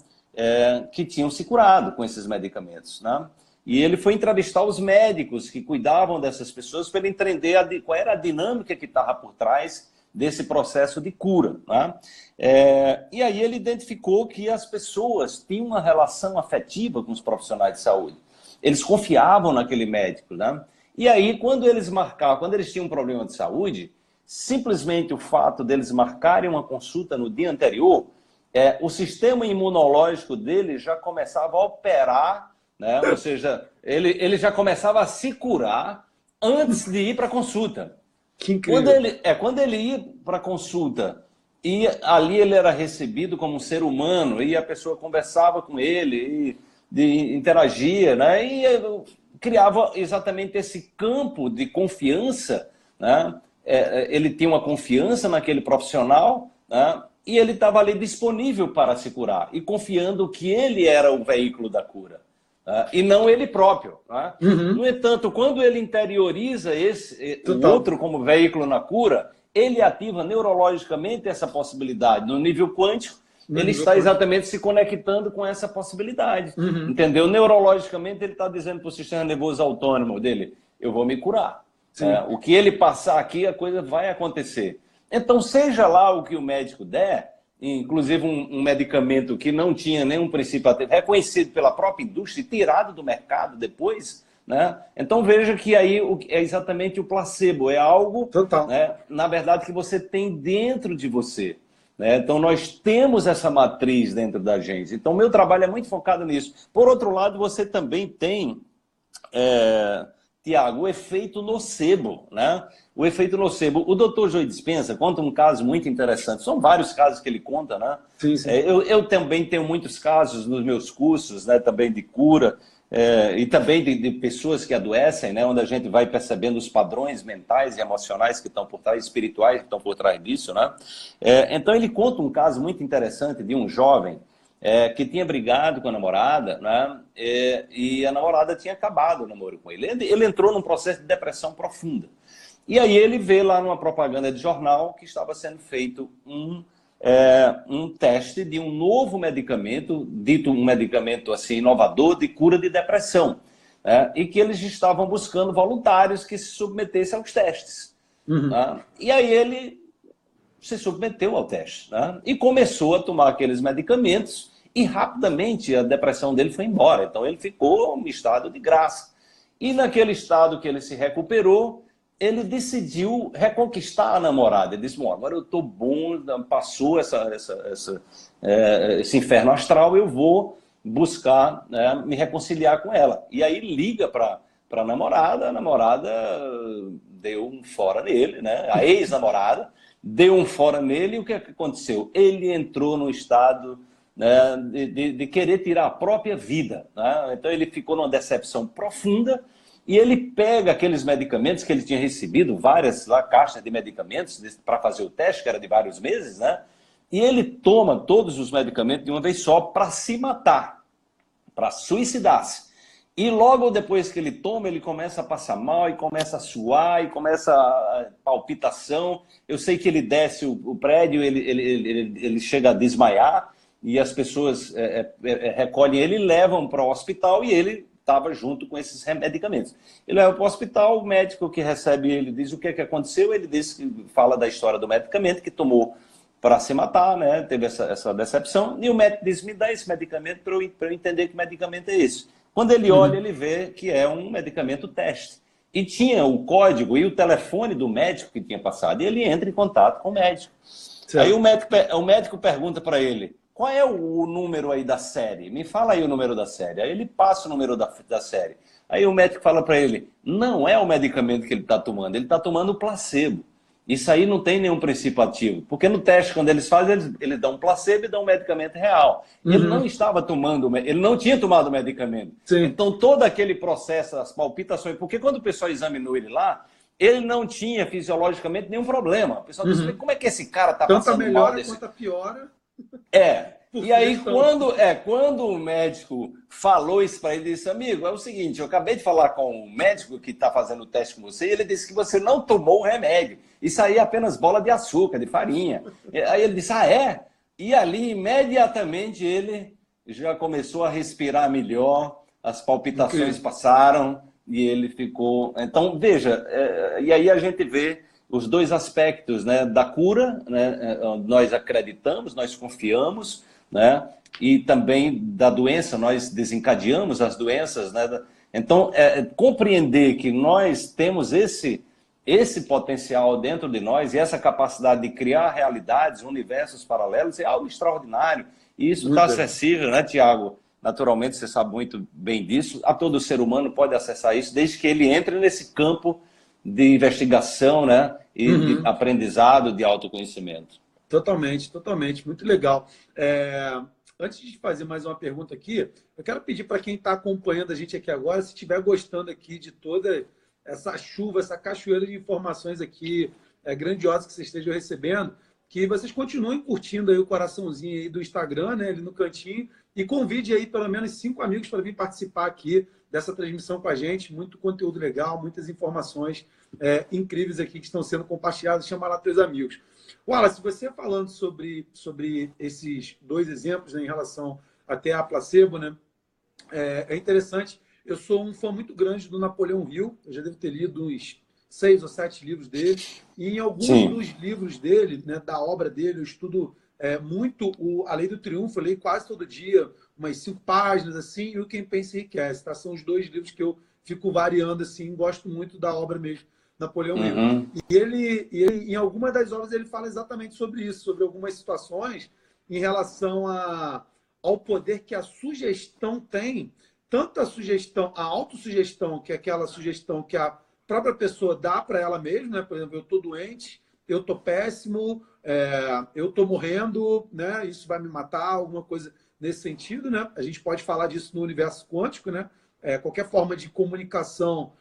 Speaker 2: que tinham se curado com esses medicamentos, né? E ele foi entrevistar os médicos que cuidavam dessas pessoas para ele entender qual era a dinâmica que estava por trás desse processo de cura. Né? E aí ele identificou que as pessoas tinham uma relação afetiva com os profissionais de saúde. Eles confiavam naquele médico. Né? E aí, quando eles tinham um problema de saúde, simplesmente o fato deles marcarem uma consulta no dia anterior, o sistema imunológico deles já começava a operar, né? Ou seja, ele já começava a se curar antes de ir para a consulta.
Speaker 1: Que incrível.
Speaker 2: Quando ele ia para a consulta e ali ele era recebido como um ser humano e a pessoa conversava com ele e interagia, né? E criava exatamente esse campo de confiança, né? Ele tinha uma confiança naquele profissional, né? E ele estava ali disponível para se curar e confiando que ele era o veículo da cura. E não ele próprio. Né?
Speaker 1: Uhum.
Speaker 2: No entanto, quando ele interioriza o outro como veículo na cura, ele ativa neurologicamente essa possibilidade. No nível quântico, ele está exatamente se conectando com essa possibilidade. Uhum. Entendeu? Neurologicamente, ele está dizendo para o sistema nervoso autônomo dele, eu vou me curar. O que ele passar aqui, a coisa vai acontecer. Então, seja lá o que o médico der, inclusive um medicamento que não tinha nenhum princípio ativo, reconhecido pela própria indústria e tirado do mercado depois, né? Então veja que aí é exatamente o placebo, é algo, né, na verdade, que você tem dentro de você. Né? Então nós temos essa matriz dentro da gente. Então meu trabalho é muito focado nisso. Por outro lado, você também tem... Tiago, o efeito nocebo, né? O efeito nocebo. O Dr. Joe Dispenza conta um caso muito interessante. São vários casos que ele conta, né?
Speaker 1: Sim, sim.
Speaker 2: Eu também tenho muitos casos nos meus cursos, né? Também de cura e também de pessoas que adoecem, né? Onde a gente vai percebendo os padrões mentais e emocionais que estão por trás, espirituais que estão por trás disso, né? Então ele conta um caso muito interessante de um jovem que tinha brigado com a namorada, né? E a namorada tinha acabado o namoro com ele. Ele entrou num processo de depressão profunda. E aí ele vê lá numa propaganda de jornal que estava sendo feito um teste de um novo medicamento, dito um medicamento assim, inovador de cura de depressão. Né? E que eles estavam buscando voluntários que se submetessem aos testes. Uhum. Né? E aí ele se submeteu ao teste, né? E começou a tomar aqueles medicamentos e rapidamente a depressão dele foi embora. Então ele ficou em estado de graça. E naquele estado que ele se recuperou, ele decidiu reconquistar a namorada. Ele disse, bom, agora eu estou bom, passou esse inferno astral, eu vou buscar, né, me reconciliar com ela. E aí liga para a namorada deu um fora nele, né? A ex-namorada deu um fora nele e o que aconteceu? Ele entrou no estado, né, de querer tirar a própria vida. Né? Então ele ficou numa decepção profunda e ele pega aqueles medicamentos que ele tinha recebido, várias lá, caixas de medicamentos para fazer o teste, que era de vários meses, né? E ele toma todos os medicamentos de uma vez só para se matar, para suicidar-se. E logo depois que ele toma, ele começa a passar mal, e começa a suar, e começa a palpitação. Eu sei que ele desce o prédio, ele chega a desmaiar, e as pessoas recolhem ele e levam para o hospital, e ele estava junto com esses medicamentos. Ele leva para o hospital, o médico que recebe ele diz o que aconteceu, ele fala da história do medicamento que tomou para se matar, né? Teve essa decepção, e o médico diz, me dá esse medicamento para eu entender que medicamento é esse. Quando ele olha, ele vê que é um medicamento teste. E tinha o código e o telefone do médico que tinha passado, e ele entra em contato com o médico. Certo. Aí o médico pergunta para ele, qual é o número aí da série? Me fala aí o número da série. Aí ele passa o número da série. Aí o médico fala para ele, não é o medicamento que ele está tomando, ele está tomando o placebo. Isso aí não tem nenhum princípio ativo. Porque no teste, quando eles fazem, eles dão um placebo e dão um medicamento real. Ele não estava tomando, ele não tinha tomado o medicamento. Sim. Então, todo aquele processo, as palpitações, porque quando o pessoal examinou ele lá, ele não tinha fisiologicamente nenhum problema. O pessoal disse, como é que esse cara está passando mal? Tanto melhora
Speaker 1: quanto piora.
Speaker 2: E aí, quando o médico falou isso para ele, disse, amigo, é o seguinte, eu acabei de falar com o médico que está fazendo o teste com você, e ele disse que você não tomou o remédio. Isso aí é apenas bola de açúcar, de farinha. Aí ele disse, é? E ali, imediatamente, ele já começou a respirar melhor, as palpitações passaram, e ele ficou... Então, veja, e aí a gente vê os dois aspectos, né, da cura, né, nós acreditamos, nós confiamos, né, e também da doença, nós desencadeamos as doenças, né? Então, compreender que nós temos esse potencial dentro de nós e essa capacidade de criar realidades, universos paralelos é algo extraordinário. E isso está acessível, né, Tiago? Naturalmente, você sabe muito bem disso. A todo ser humano pode acessar isso, desde que ele entre nesse campo de investigação, né, e de aprendizado, de autoconhecimento.
Speaker 1: Totalmente, totalmente. Muito legal. Antes de fazer mais uma pergunta aqui, eu quero pedir para quem está acompanhando a gente aqui agora, se estiver gostando aqui de toda essa chuva, essa cachoeira de informações aqui grandiosas que vocês estejam recebendo, que vocês continuem curtindo aí o coraçãozinho aí do Instagram, né, ali no cantinho, e convide aí pelo menos 5 amigos para vir participar aqui dessa transmissão com a gente. Muito conteúdo legal, muitas informações incríveis aqui que estão sendo compartilhadas. Chama lá teus amigos. Wallace, você falando sobre esses dois exemplos, né, em relação até a placebo, né, é interessante. Eu sou um fã muito grande do Napoleão Hill. Eu já devo ter lido uns 6 ou 7 livros dele. E em alguns dos livros dele, né, da obra dele, eu estudo muito A Lei do Triunfo. Eu leio quase todo dia, umas 5 páginas, assim, e o Quem Pensa Enriquece. Tá? São os 2 livros que eu fico variando, assim, gosto muito da obra mesmo. Napoleão Hill. E ele, em alguma das obras, ele fala exatamente sobre isso, sobre algumas situações em relação ao poder que a sugestão tem, tanto a sugestão, a autossugestão, que é aquela sugestão que a própria pessoa dá para ela mesma, né? Por exemplo, eu estou doente, eu estou péssimo, eu estou morrendo, né? Isso vai me matar, alguma coisa nesse sentido, né? A gente pode falar disso no universo quântico, né? Qualquer forma de comunicação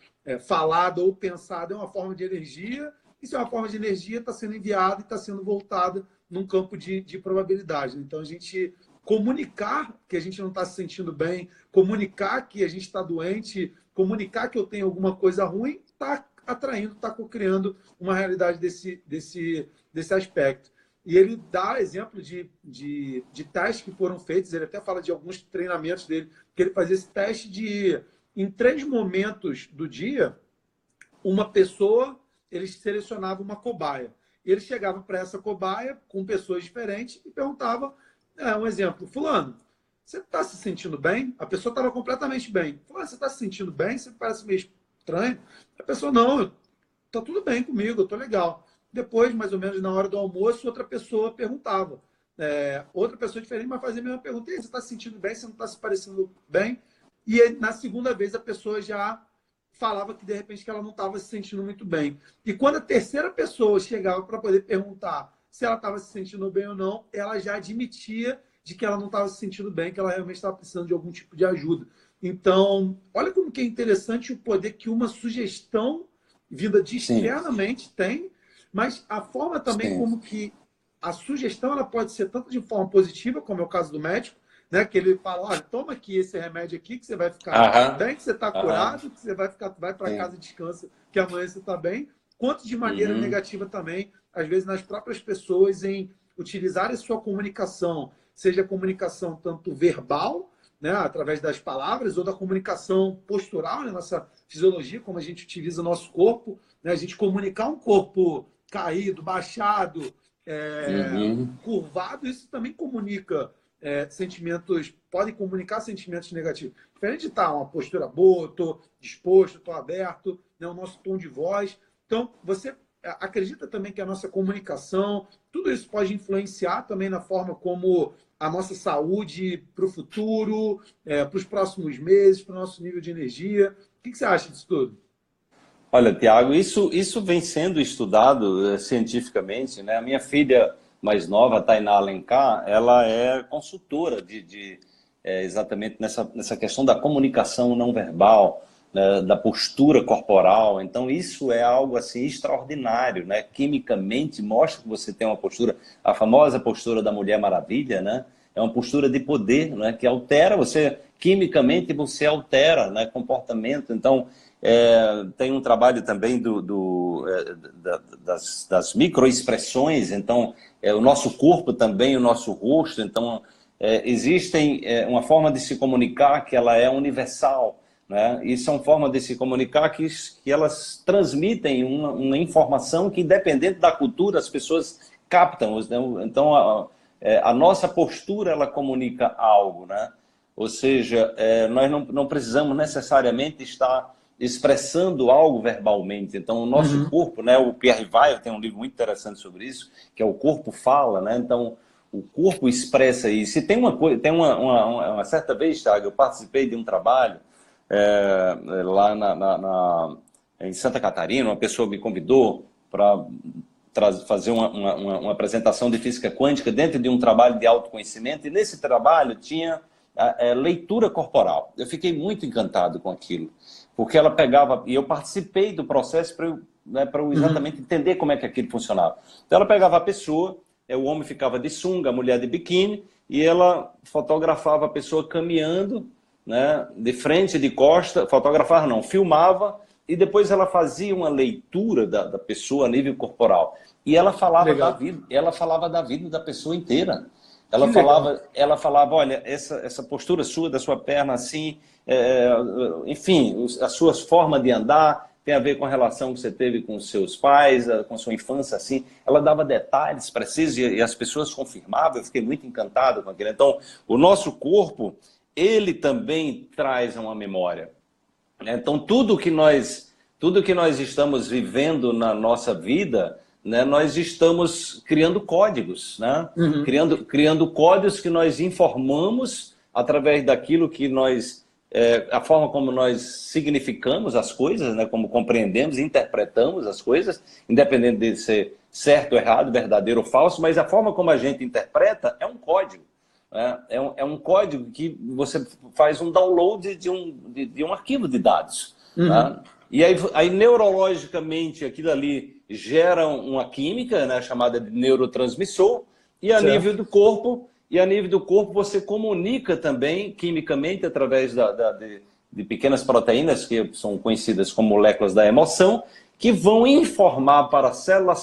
Speaker 1: falada ou pensada é uma forma de energia, e se é uma forma de energia, está sendo enviada e está sendo voltada num campo de probabilidade. Então, a gente comunicar que a gente não está se sentindo bem, comunicar que a gente está doente, comunicar que eu tenho alguma coisa ruim, está atraindo, está criando uma realidade desse aspecto. E ele dá exemplo de testes que foram feitos, ele até fala de alguns treinamentos dele, que ele fazia esse teste de, em 3 momentos do dia, uma pessoa, eles selecionavam uma cobaia. E eles chegavam para essa cobaia com pessoas diferentes e perguntavam, um exemplo, fulano, você está se sentindo bem? A pessoa estava completamente bem. Fulano, você está se sentindo bem? Você parece meio estranho. A pessoa, não, está tudo bem comigo, eu estou legal. Depois, mais ou menos na hora do almoço, outra pessoa perguntava. Outra pessoa diferente, mas fazia a mesma pergunta. Você está se sentindo bem? Você não está se parecendo bem? E aí, na segunda vez, a pessoa já falava que, de repente, que ela não estava se sentindo muito bem. E quando a terceira pessoa chegava para poder perguntar se ela estava se sentindo bem ou não, ela já admitia de que ela não estava se sentindo bem, que ela realmente estava precisando de algum tipo de ajuda. Então, olha como que é interessante o poder que uma sugestão vinda de externamente tem, mas a forma também como que a sugestão ela pode ser tanto de forma positiva, como é o caso do médico, né? Que ele fala, olha, toma aqui esse remédio aqui, que você vai ficar
Speaker 2: Aham,
Speaker 1: bem, que você está
Speaker 2: aham,
Speaker 1: curado, que você vai para
Speaker 2: sim.
Speaker 1: casa, descansa, que amanhã você está bem. Quanto de maneira
Speaker 2: Uhum,
Speaker 1: negativa também, às vezes nas próprias pessoas, em utilizar a sua comunicação, seja comunicação tanto verbal, né, através das palavras, ou da comunicação postural, na nossa fisiologia, como a gente utiliza o nosso corpo, né, a gente comunicar um corpo caído, baixado,
Speaker 2: uhum.
Speaker 1: curvado, isso também comunica sentimentos, podem comunicar sentimentos negativos. Diferente de estar uma postura boa, estou disposto, estou aberto, né, o nosso tom de voz. Então, você acredita também que a nossa comunicação, tudo isso pode influenciar também na forma como a nossa saúde para o futuro, para os próximos meses, para o nosso nível de energia. O que você acha disso tudo?
Speaker 2: Olha, Tiago, isso vem sendo estudado cientificamente, né? A minha filha mais nova, Tainá Alencar, ela é consultora exatamente nessa questão da comunicação não verbal, né? Da postura corporal. Então, isso é algo assim extraordinário, né? Quimicamente mostra que você tem uma postura, a famosa postura da Mulher Maravilha, né? É uma postura de poder, né? Que altera você, quimicamente você altera, né? Comportamento. Então, tem um trabalho também das microexpressões, então, o nosso corpo também, o nosso rosto, então, existem uma forma de se comunicar que ela é universal, né? E são formas de se comunicar que elas transmitem uma informação que, independente da cultura, as pessoas captam. Então, a nossa postura, ela comunica algo, né? Ou seja, nós não precisamos necessariamente estar expressando algo verbalmente. Então, o nosso
Speaker 1: Uhum.
Speaker 2: corpo, né? O Pierre Weil tem um livro muito interessante sobre isso, que é O Corpo Fala, né? Então, o corpo expressa isso. E tem uma coisa, uma certa vez, Thiago, eu participei de um trabalho lá em Santa Catarina, uma pessoa me convidou para fazer uma apresentação de física quântica dentro de um trabalho de autoconhecimento, e nesse trabalho tinha leitura corporal. Eu fiquei muito encantado com aquilo, porque ela pegava, e eu participei do processo para eu, né, para eu
Speaker 1: Uhum.
Speaker 2: exatamente entender como é que aquilo funcionava. Então ela pegava a pessoa, o homem ficava de sunga, a mulher de biquíni, e ela fotografava a pessoa caminhando, né, de frente, de costa, fotografava não, filmava, e depois ela fazia uma leitura da pessoa a nível corporal. E
Speaker 1: Legal.
Speaker 2: ela falava da vida da pessoa inteira.
Speaker 1: Que legal.
Speaker 2: Ela falava, olha, essa postura sua, da sua perna assim, enfim, a sua forma de andar tem a ver com a relação que você teve com os seus pais, com sua infância, assim. Ela dava detalhes precisos e as pessoas confirmavam. Eu fiquei muito encantado com aquilo. Então, o nosso corpo, ele também traz uma memória. Então, tudo que nós estamos vivendo na nossa vida, né, nós estamos criando códigos, né?
Speaker 1: Uhum.
Speaker 2: Criando códigos que nós informamos através daquilo que a forma como nós significamos as coisas, né, como compreendemos e interpretamos as coisas, independente de ser certo, errado, verdadeiro ou falso, mas a forma como a gente interpreta é um código. É um código que você faz um download de um arquivo de dados.
Speaker 1: Uhum.
Speaker 2: Né? E aí, neurologicamente, aquilo ali gera uma química, né, chamada de neurotransmissor,
Speaker 1: Certo.
Speaker 2: e a nível do corpo você comunica também quimicamente através de pequenas proteínas, que são conhecidas como moléculas da emoção, que vão informar para a célula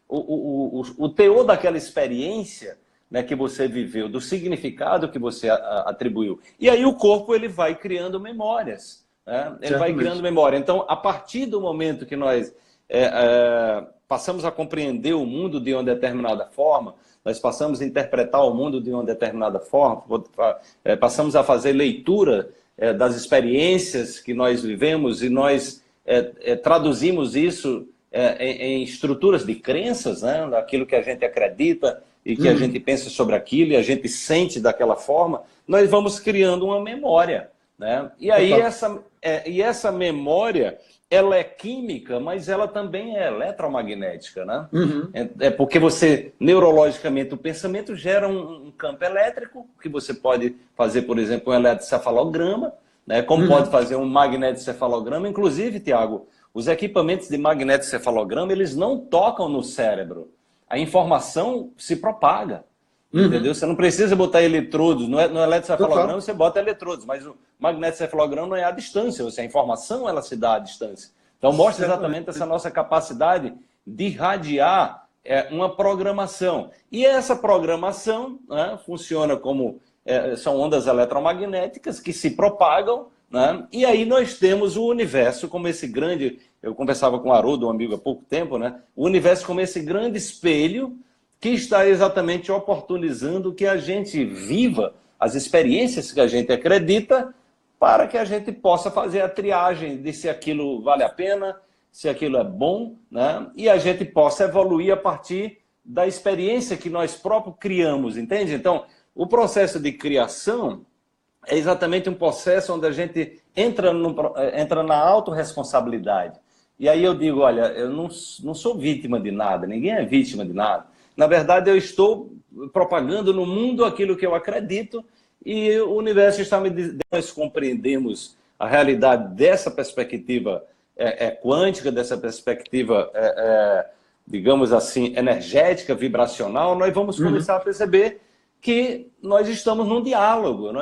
Speaker 2: o teor daquela experiência, né, que você viveu, do significado que você atribuiu. E aí o corpo ele vai criando memórias. Né? Ele vai criando
Speaker 1: Certamente.
Speaker 2: memória. Então, a partir do momento que nós passamos a compreender o mundo de uma determinada forma, nós passamos a interpretar o mundo de uma determinada forma, passamos a fazer leitura das experiências que nós vivemos e nós traduzimos isso em estruturas de crenças, né? Daquilo que a gente acredita e que a
Speaker 1: Uhum.
Speaker 2: gente pensa sobre aquilo e a gente sente daquela forma, nós vamos criando uma memória. Né? E aí
Speaker 1: Total.
Speaker 2: essa memória, ela é química, mas ela também é eletromagnética. Né?
Speaker 1: Uhum.
Speaker 2: Porque você, neurologicamente, o pensamento gera um campo elétrico, que você pode fazer, por exemplo, um eletrocefalograma, né? Como pode
Speaker 1: Uhum.
Speaker 2: fazer um magnetocefalograma. Inclusive, Tiago, os equipamentos de magnetocefalograma, eles não tocam no cérebro. A informação se propaga. Entendeu? Você não precisa botar eletrodos. No eletrocefalograma
Speaker 1: Total.
Speaker 2: você bota eletrodos, mas o magnetocefalograma não é à distância, ou seja, a informação ela se dá à distância. Então mostra exatamente essa nossa capacidade de irradiar uma programação. E essa programação, né, funciona como são ondas eletromagnéticas que se propagam, né, e aí nós temos o universo como esse grande... Eu conversava com o Haroldo, um amigo, há pouco tempo, né, o universo como esse grande espelho que está exatamente oportunizando que a gente viva as experiências que a gente acredita para que a gente possa fazer a triagem de se aquilo vale a pena, se aquilo é bom, né? E a gente possa evoluir a partir da experiência que nós próprios criamos, entende? Então, o processo de criação é exatamente um processo onde a gente entra na autorresponsabilidade. E aí eu digo, olha, eu não sou vítima de nada, ninguém é vítima de nada. Na verdade, eu estou propagando no mundo aquilo que eu acredito e o universo está me dizendo, nós compreendemos a realidade dessa perspectiva quântica, dessa perspectiva, digamos assim, energética, vibracional, nós vamos começar a perceber que nós estamos num diálogo,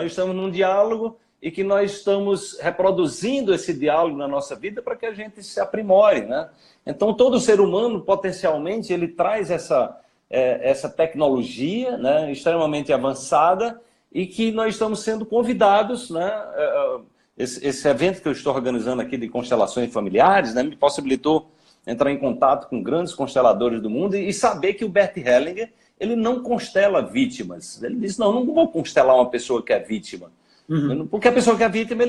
Speaker 2: e que nós estamos reproduzindo esse diálogo na nossa vida para que a gente se aprimore, né? Então, todo ser humano, potencialmente, ele traz essa tecnologia, né, extremamente avançada e que nós estamos sendo convidados, né? Esse evento que eu estou organizando aqui de constelações familiares, né, me possibilitou entrar em contato com grandes consteladores do mundo e saber que o Bert Hellinger, ele não constela vítimas. Ele diz, não vou constelar uma pessoa que é vítima. Porque a pessoa que é vítima,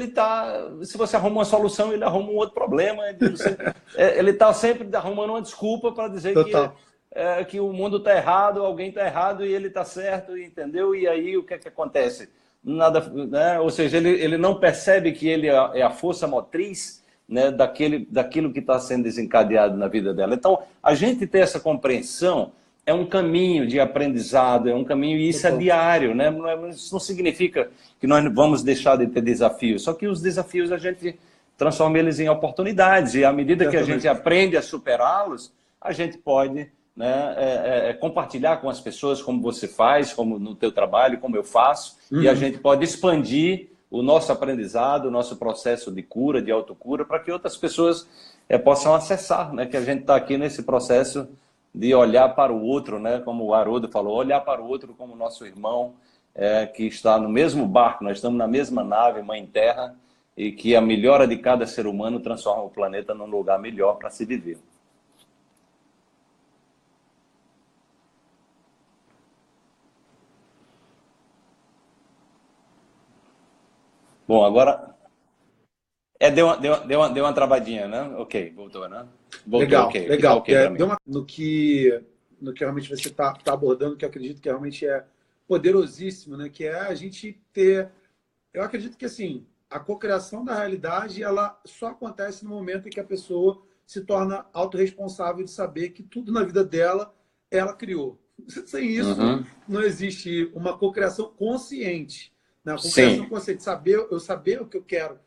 Speaker 2: se você arruma uma solução, ele arruma um outro problema. Ele está sempre arrumando uma desculpa para dizer que o mundo está errado, alguém está errado e ele está certo, entendeu? E aí o que acontece? Nada, né? Ou seja, ele não percebe que ele é a força motriz, né, daquilo que está sendo desencadeado na vida dela. Então, a gente ter essa compreensão é um caminho de aprendizado, é um caminho, e isso é diário, né? Isso não significa que nós vamos deixar de ter desafios, só que os desafios a gente transforma eles em oportunidades, e à medida que a gente aprende a superá-los, a gente pode, né, compartilhar com as pessoas como você faz, como no teu trabalho, como eu faço, e a gente pode expandir o nosso aprendizado, o nosso processo de cura, de autocura, para que outras pessoas possam acessar, né? Que a gente está aqui nesse processo de olhar para o outro, né? Como o Haroldo falou, olhar para o outro como nosso irmão, que está no mesmo barco, nós estamos na mesma nave, Mãe Terra, e que a melhora de cada ser humano transforma o planeta num lugar melhor para se viver. Bom, agora... deu uma travadinha, né? Ok, voltou, né? Voltou,
Speaker 1: legal,
Speaker 2: okay.
Speaker 1: legal.
Speaker 2: Okay
Speaker 1: no que realmente você está abordando, que eu acredito que realmente é poderosíssimo, né? Que é a gente ter... Eu acredito que, assim, a cocriação da realidade, ela só acontece no momento em que a pessoa se torna autorresponsável de saber que tudo na vida dela, ela criou. Sem isso, não existe uma cocriação consciente. Né? A cocriação consciente, eu saber o que eu quero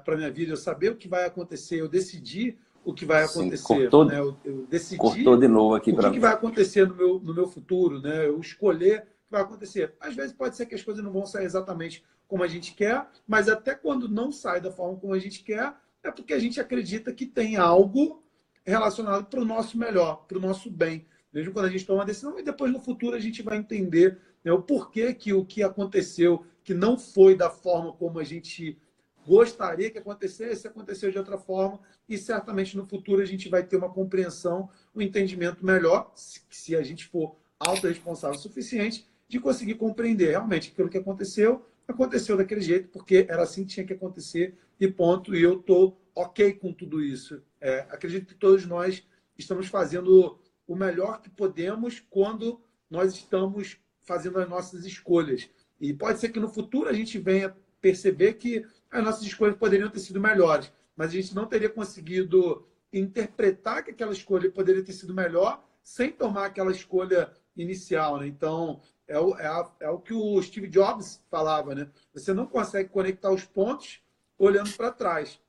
Speaker 1: para a minha vida, eu saber o que vai acontecer, eu decidir o que vai acontecer. Né? Eu decidir
Speaker 2: cortou de novo aqui
Speaker 1: o que vai acontecer no meu futuro, né? Eu escolher o que vai acontecer. Às vezes pode ser que as coisas não vão sair exatamente como a gente quer, mas até quando não sai da forma como a gente quer, é porque a gente acredita que tem algo relacionado para o nosso melhor, para o nosso bem. Mesmo quando a gente toma uma decisão, e depois no futuro a gente vai entender, né, o porquê que o que aconteceu, que não foi da forma como a gente gostaria que acontecesse, aconteceu de outra forma, e certamente no futuro a gente vai ter uma compreensão, um entendimento melhor, se a gente for autorresponsável o suficiente, de conseguir compreender realmente aquilo que aconteceu daquele jeito, porque era assim que tinha que acontecer, e ponto, e eu estou ok com tudo isso. Acredito que todos nós estamos fazendo o melhor que podemos quando nós estamos fazendo as nossas escolhas. E pode ser que no futuro a gente venha perceber que as nossas escolhas poderiam ter sido melhores, mas a gente não teria conseguido interpretar que aquela escolha poderia ter sido melhor sem tomar aquela escolha inicial, né? Então, é o que o Steve Jobs falava, né? Você não consegue conectar os pontos olhando para trás.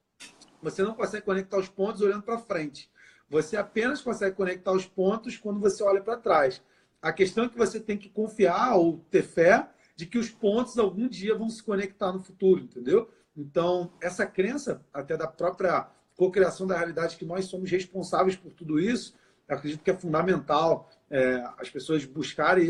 Speaker 1: Você não consegue conectar os pontos olhando para frente. Você apenas consegue conectar os pontos quando você olha para trás. A questão é que você tem que confiar ou ter fé de que os pontos algum dia vão se conectar no futuro, entendeu? Então, essa crença, até da própria cocriação da realidade, que nós somos responsáveis por tudo isso, eu acredito que é fundamental as pessoas buscarem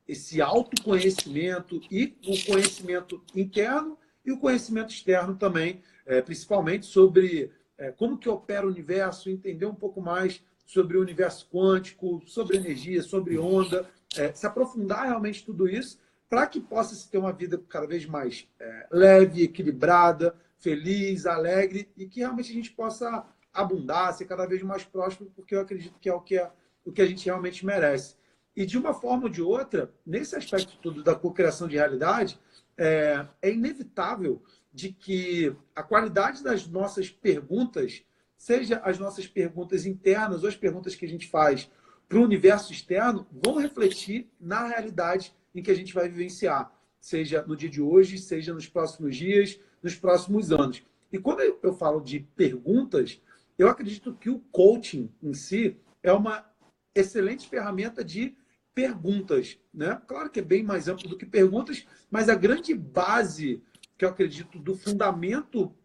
Speaker 1: esse autoconhecimento e o conhecimento interno e o conhecimento externo também, principalmente sobre como que opera o universo, entender um pouco mais sobre o universo quântico, sobre energia, sobre onda, se aprofundar realmente tudo isso para que possa se ter uma vida cada vez mais leve, equilibrada, feliz, alegre e que realmente a gente possa abundar, ser cada vez mais próspero, porque eu acredito que é o que a gente realmente merece. E de uma forma ou de outra, nesse aspecto todo da cocriação de realidade, é inevitável de que a qualidade das nossas perguntas, seja as nossas perguntas internas ou as perguntas que a gente faz para o universo externo, vão refletir na realidade em que a gente vai vivenciar, seja no dia de hoje, seja nos próximos dias, nos próximos anos. E quando eu falo de perguntas, eu acredito que o coaching em si é uma excelente ferramenta de perguntas, né? Claro que é bem mais amplo do que perguntas, mas a grande base que eu acredito do fundamento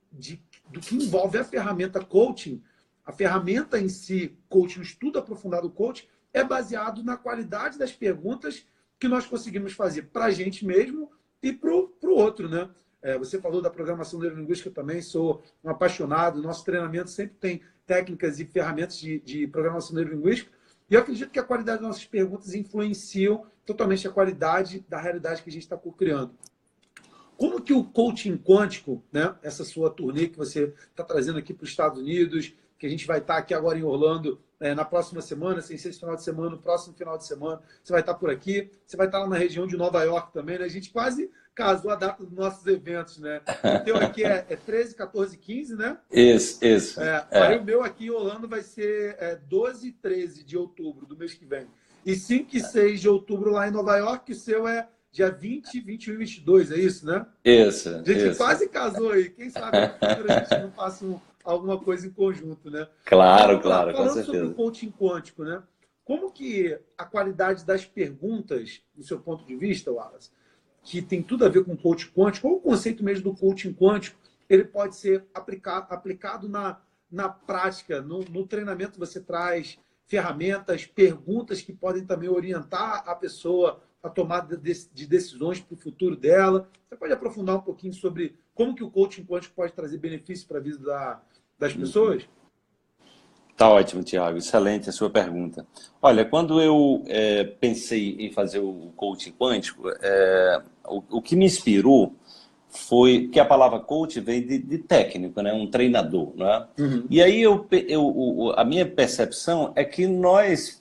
Speaker 1: do que envolve a ferramenta coaching, a ferramenta em si, coaching, o estudo aprofundado do coaching, é baseado na qualidade das perguntas que nós conseguimos fazer para a gente mesmo e para o outro, né? Você falou da programação neurolinguística, também sou um apaixonado. Nosso treinamento sempre tem técnicas e ferramentas de programação neurolinguística. E eu acredito que a qualidade das nossas perguntas influenciam totalmente a qualidade da realidade que a gente está co-criando. Como que o coaching quântico, né, essa sua turnê que você está trazendo aqui para os Estados Unidos, que a gente vai estar aqui agora em Orlando na próxima semana, sem ser esse final de semana, no próximo final de semana, você vai estar por aqui, você vai estar lá na região de Nova York também, né? A gente quase casou a data dos nossos eventos, né? O teu aqui é 13, 14, 15, né?
Speaker 2: Isso.
Speaker 1: Aí o meu aqui em Orlando vai ser 12 e 13 de outubro do mês que vem. E 5 e 6 de outubro lá em Nova York, o seu é dia 20, 21 e 22, é isso, né?
Speaker 2: Isso.
Speaker 1: A gente quase casou aí. Quem sabe no futuro a gente não faça alguma coisa em conjunto, né?
Speaker 2: Claro, com
Speaker 1: Falando
Speaker 2: certeza.
Speaker 1: sobre o coaching quântico, né? Como que a qualidade das perguntas, do seu ponto de vista, Wallace, que tem tudo a ver com o coaching quântico, ou o conceito mesmo do coaching quântico, ele pode ser aplicado na prática, no treinamento você traz ferramentas, perguntas que podem também orientar a pessoa a tomada de decisões para o futuro dela. Você pode aprofundar um pouquinho sobre como que o coaching quântico pode trazer benefícios para a vida das pessoas?
Speaker 2: Tá ótimo, Thiago. Excelente a sua pergunta. Olha, quando eu pensei em fazer o coaching quântico, o que me inspirou foi que a palavra coach veio de técnico, né? Um treinador, né?
Speaker 1: Uhum.
Speaker 2: E aí a minha percepção é que nós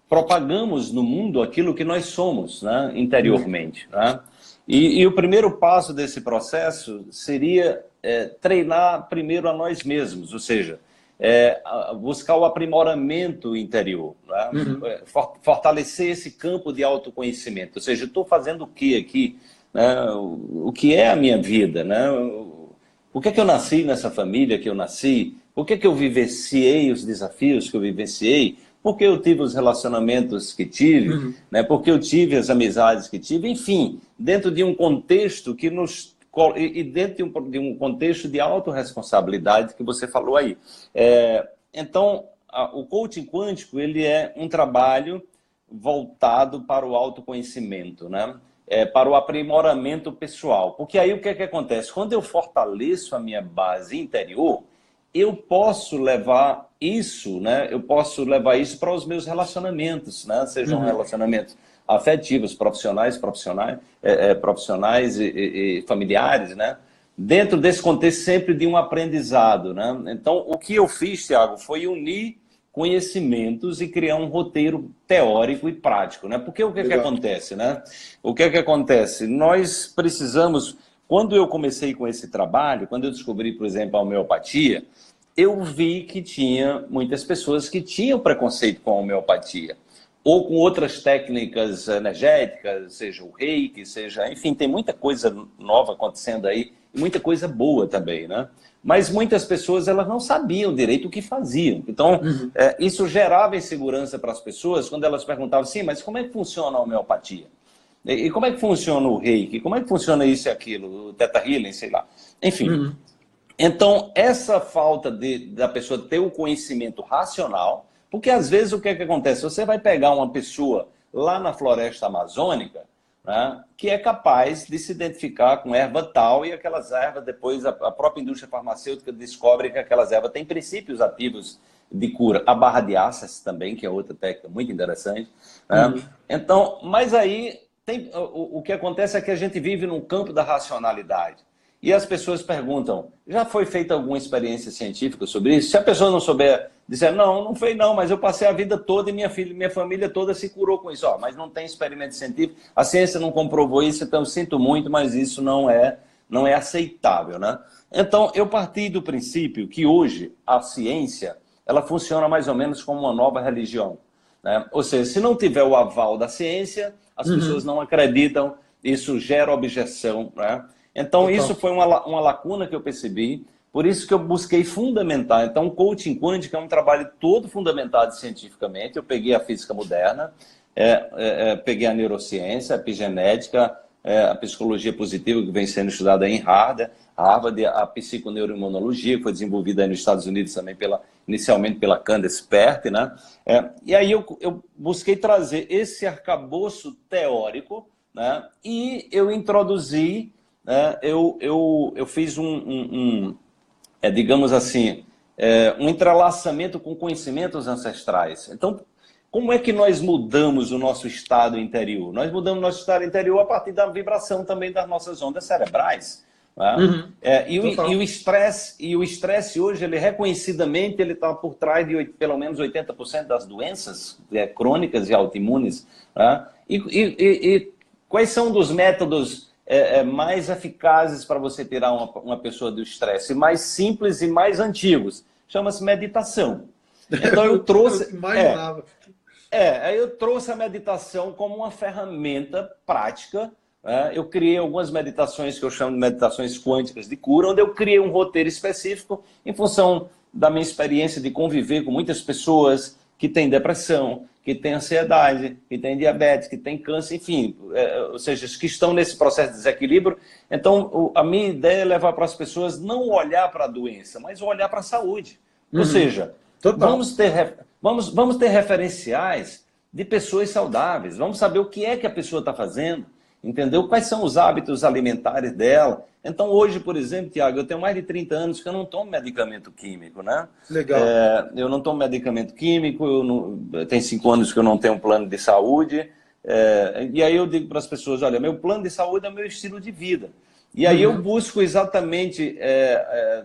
Speaker 2: propagamos no mundo aquilo que nós somos, né? Interiormente, né? E o primeiro passo desse processo seria treinar primeiro a nós mesmos, ou seja, buscar o aprimoramento interior, né?
Speaker 1: Uhum.
Speaker 2: Fortalecer esse campo de autoconhecimento, ou seja, estou fazendo o que aqui, né? O que é a minha vida, né? Por que eu nasci nessa família que eu nasci? Por que eu vivenciei os desafios que eu vivenciei? Por que eu tive os relacionamentos que tive?
Speaker 1: Uhum.
Speaker 2: Né? Por que eu tive as amizades que tive? Enfim, dentro de um contexto que nos... E dentro de um contexto de autorresponsabilidade que você falou aí. Então, o coaching quântico, ele é um trabalho voltado para o autoconhecimento, né? Para o aprimoramento pessoal. Porque aí o que acontece? Quando eu fortaleço a minha base interior, eu posso levar isso, né? Eu posso levar isso para os meus relacionamentos, né? Sejam relacionamentos afetivos, profissionais e familiares, né? Dentro desse contexto sempre de um aprendizado, né? Então, o que eu fiz, Thiago, foi unir conhecimentos e criar um roteiro teórico e prático, né? Porque o que acontece, né? O que acontece? Nós precisamos... Quando eu comecei com esse trabalho, quando eu descobri, por exemplo, a homeopatia, eu vi que tinha muitas pessoas que tinham preconceito com a homeopatia, ou com outras técnicas energéticas, seja o reiki, seja... Enfim, tem muita coisa nova acontecendo aí, e muita coisa boa também, né? mas muitas pessoas elas não sabiam direito o que faziam. Então, isso gerava insegurança para as pessoas quando elas perguntavam assim, mas como é que funciona a homeopatia? E como é que funciona o reiki? Como é que funciona isso e aquilo? O Theta Healing, sei lá. Enfim, então, essa falta da pessoa ter o conhecimento racional, porque às vezes o que é que acontece? Você vai pegar uma pessoa lá na floresta amazônica, né, que é capaz de se identificar com erva tal e aquelas ervas, depois a própria indústria farmacêutica descobre que aquelas ervas têm princípios ativos de cura. A barra de aças também, que é outra técnica muito interessante. Né? Então, mas aí o que acontece é que a gente vive num campo da racionalidade. E as pessoas perguntam, já foi feita alguma experiência científica sobre isso? Se a pessoa não souber, dizer, não foi não, mas eu passei a vida toda e minha família toda se curou com isso. Mas não tem experimento científico, a ciência não comprovou isso, então sinto muito, mas isso não é aceitável, né? Então, eu parti do princípio que hoje a ciência, ela funciona mais ou menos como uma nova religião, né? Ou seja, se não tiver o aval da ciência, as pessoas não acreditam, isso gera objeção, né? Então, isso foi uma lacuna que eu percebi, por isso que eu busquei fundamentar. Então, o coaching quântico é um trabalho todo fundamentado cientificamente. Eu peguei a física moderna, peguei a neurociência, a epigenética, a psicologia positiva, que vem sendo estudada em Harvard, a psiconeuroimunologia, que foi desenvolvida aí nos Estados Unidos também, inicialmente pela Candace Pert, né? E aí eu busquei trazer esse arcabouço teórico, né? E eu introduzi... eu fiz digamos assim, um entrelaçamento com conhecimentos ancestrais. Então, como é que nós mudamos o nosso estado interior? Nós mudamos o nosso estado interior a partir da vibração também das nossas ondas cerebrais. Né? E o estresse hoje, ele reconhecidamente, ele está por trás de pelo menos 80% das doenças crônicas e autoimunes. Né? E quais são dos métodos mais eficazes para você tirar uma pessoa do estresse, mais simples e mais antigos? Chama-se meditação. Então eu trouxe... eu trouxe a meditação como uma ferramenta prática. Eu criei algumas meditações que eu chamo de meditações quânticas de cura, onde eu criei um roteiro específico em função da minha experiência de conviver com muitas pessoas que têm depressão, que têm ansiedade, que têm diabetes, que têm câncer, enfim, ou seja, que estão nesse processo de desequilíbrio. Então, a minha ideia é levar para as pessoas não olhar para a doença, mas olhar para a saúde. Ou seja, vamos ter referenciais de pessoas saudáveis, vamos saber o que é que a pessoa está fazendo, entendeu? Quais são os hábitos alimentares dela. Então, hoje, por exemplo, Tiago, eu tenho mais de 30 anos que eu não tomo medicamento químico, né?
Speaker 1: Legal.
Speaker 2: Eu não tomo medicamento químico, tem 5 anos que eu não tenho um plano de saúde. E aí eu digo para as pessoas, olha, meu plano de saúde é meu estilo de vida. E aí eu busco exatamente,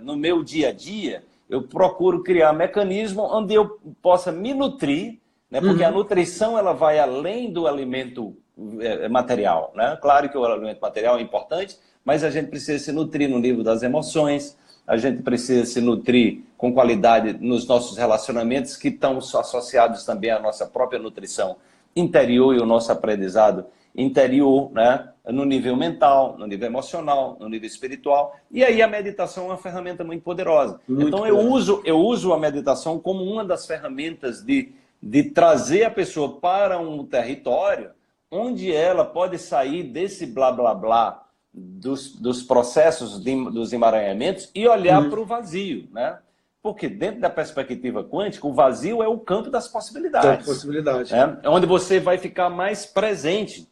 Speaker 2: no meu dia a dia, eu procuro criar mecanismo onde eu possa me nutrir, né? Porque a nutrição ela vai além do alimento material, né? Claro que o alimento material é importante, mas a gente precisa se nutrir no nível das emoções, a gente precisa se nutrir com qualidade nos nossos relacionamentos, que estão associados também à nossa própria nutrição interior e o nosso aprendizado interior, né? No nível mental, no nível emocional, no nível espiritual. E aí a meditação é uma ferramenta muito poderosa. Então eu uso a meditação como uma das ferramentas de trazer a pessoa para um território onde ela pode sair desse blá blá blá dos processos dos emaranhamentos e olhar para o vazio, né? Porque dentro da perspectiva quântica, o vazio é o campo das possibilidades. É onde você vai ficar mais presente.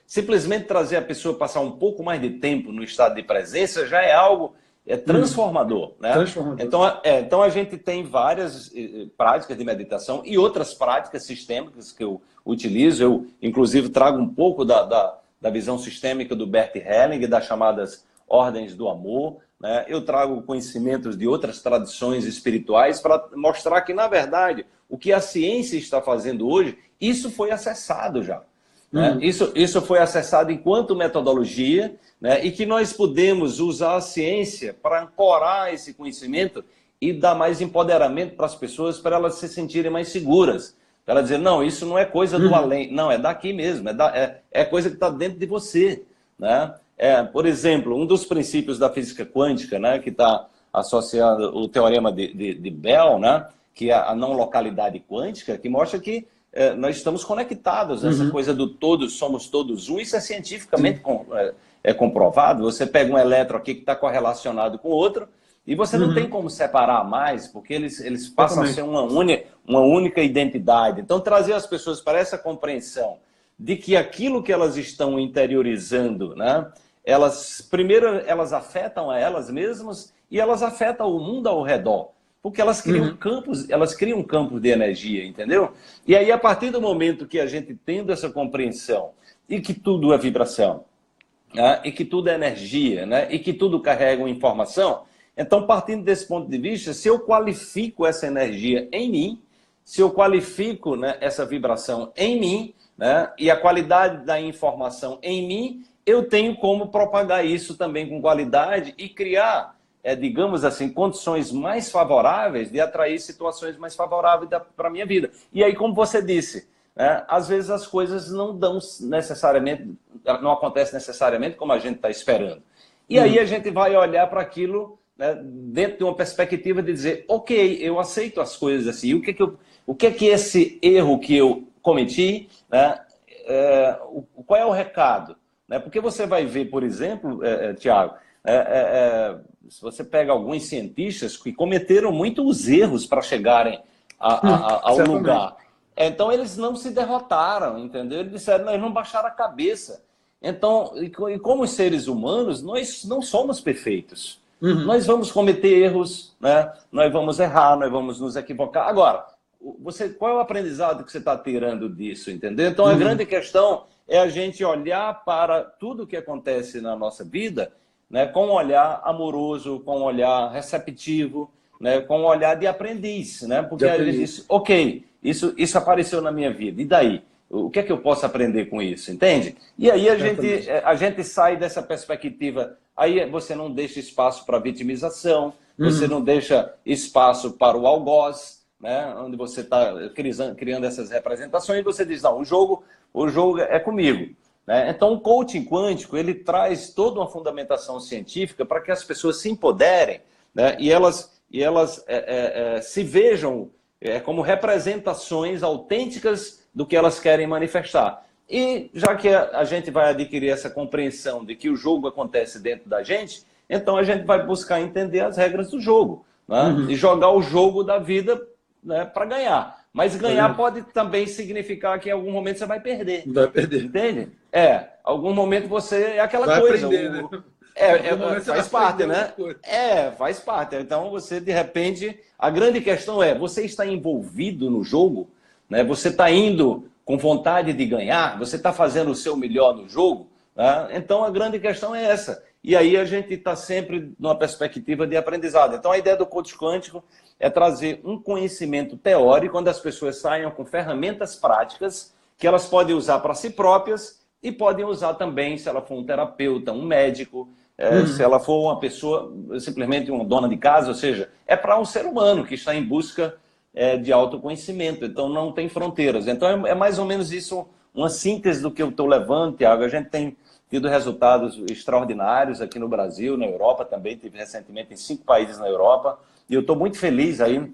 Speaker 2: Simplesmente trazer a pessoa passar um pouco mais de tempo no estado de presença já é algo transformador, né? Então a gente tem várias práticas de meditação e outras práticas sistêmicas que eu utilizo. Eu, inclusive, trago um pouco da visão sistêmica do Bert Helling, das chamadas ordens do amor, né? Eu trago conhecimentos de outras tradições espirituais para mostrar que, na verdade, o que a ciência está fazendo hoje, isso foi acessado já. Né? Isso foi acessado enquanto metodologia, né? E que nós podemos usar a ciência para ancorar esse conhecimento e dar mais empoderamento para as pessoas, para elas se sentirem mais seguras. Para ela dizer, não, isso não é coisa do além, não, é daqui mesmo, é coisa que está dentro de você. Né? Por exemplo, um dos princípios da física quântica, né, que está associado ao teorema de Bell, né, que é a não localidade quântica, que mostra que nós estamos conectados, essa coisa do todos, somos todos um, isso é cientificamente comprovado. Você pega um elétron aqui que está correlacionado com outro, e você não tem como separar mais, porque eles passam a ser uma única identidade. Então, trazer as pessoas para essa compreensão de que aquilo que elas estão interiorizando, né, primeiro, elas afetam a elas mesmas e elas afetam o mundo ao redor. Porque elas criam campos de energia, entendeu? E aí, a partir do momento que a gente tendo essa compreensão e que tudo é vibração, né, e que tudo é energia, né, e que tudo carrega uma informação, então, partindo desse ponto de vista, se eu qualifico essa energia em mim, se eu qualifico, né, essa vibração em mim, né, e a qualidade da informação em mim, eu tenho como propagar isso também com qualidade e criar, digamos assim, condições mais favoráveis de atrair situações mais favoráveis para a minha vida. E aí, como você disse, né, às vezes as coisas não dão necessariamente, não acontecem necessariamente como a gente está esperando. E aí a gente vai olhar para aquilo, né, dentro de uma perspectiva de dizer, ok, eu aceito as coisas assim. O que é que esse erro que eu cometi, né, qual é o recado? Né? Porque você vai ver, por exemplo, Tiago, se você pega alguns cientistas que cometeram muitos erros para chegarem ao lugar. Então, eles não se derrotaram, entendeu? Eles disseram, nós não baixaram a cabeça. Então, e como seres humanos, nós não somos perfeitos. Nós vamos cometer erros, né? Nós vamos errar, nós vamos nos equivocar. Agora, qual é o aprendizado que você está tirando disso, entendeu? Então, a grande questão é a gente olhar para tudo o que acontece na nossa vida, né, com um olhar amoroso, com um olhar receptivo, né, com um olhar de aprendiz, né? Porque a gente diz, ok, isso apareceu na minha vida, e daí? O que é que eu posso aprender com isso, entende? E aí a gente sai dessa perspectiva, aí você não deixa espaço para vitimização, você não deixa espaço para o algoz, né, onde você está criando essas representações, e você diz, não, o jogo é comigo. Né? Então, o coaching quântico, ele traz toda uma fundamentação científica para que as pessoas se empoderem, né, e elas se vejam como representações autênticas do que elas querem manifestar. E já que a gente vai adquirir essa compreensão de que o jogo acontece dentro da gente, então a gente vai buscar entender as regras do jogo, né? E jogar o jogo da vida, né, para ganhar. Mas ganhar pode também significar que em algum momento você vai perder.
Speaker 1: Vai perder.
Speaker 2: Entende? Algum momento você... É aquela
Speaker 1: vai
Speaker 2: coisa.
Speaker 1: Aprender, né?
Speaker 2: Faz parte, né? Faz parte. Então você, de repente... A grande questão é, você está envolvido no jogo? Né? Você está indo com vontade de ganhar? Você está fazendo o seu melhor no jogo? Né? Então a grande questão é essa. E aí a gente está sempre numa perspectiva de aprendizado. Então a ideia do coach quântico é trazer um conhecimento teórico, onde as pessoas saiam com ferramentas práticas que elas podem usar para si próprias e podem usar também se ela for um terapeuta, um médico, se ela for uma pessoa, simplesmente uma dona de casa, ou seja, é para um ser humano que está em busca de autoconhecimento. Então não tem fronteiras. Então é mais ou menos isso, uma síntese do que eu estou levando, Tiago. A gente tem tido resultados extraordinários aqui no Brasil, na Europa também, tive recentemente em 5 países na Europa, e eu estou muito feliz aí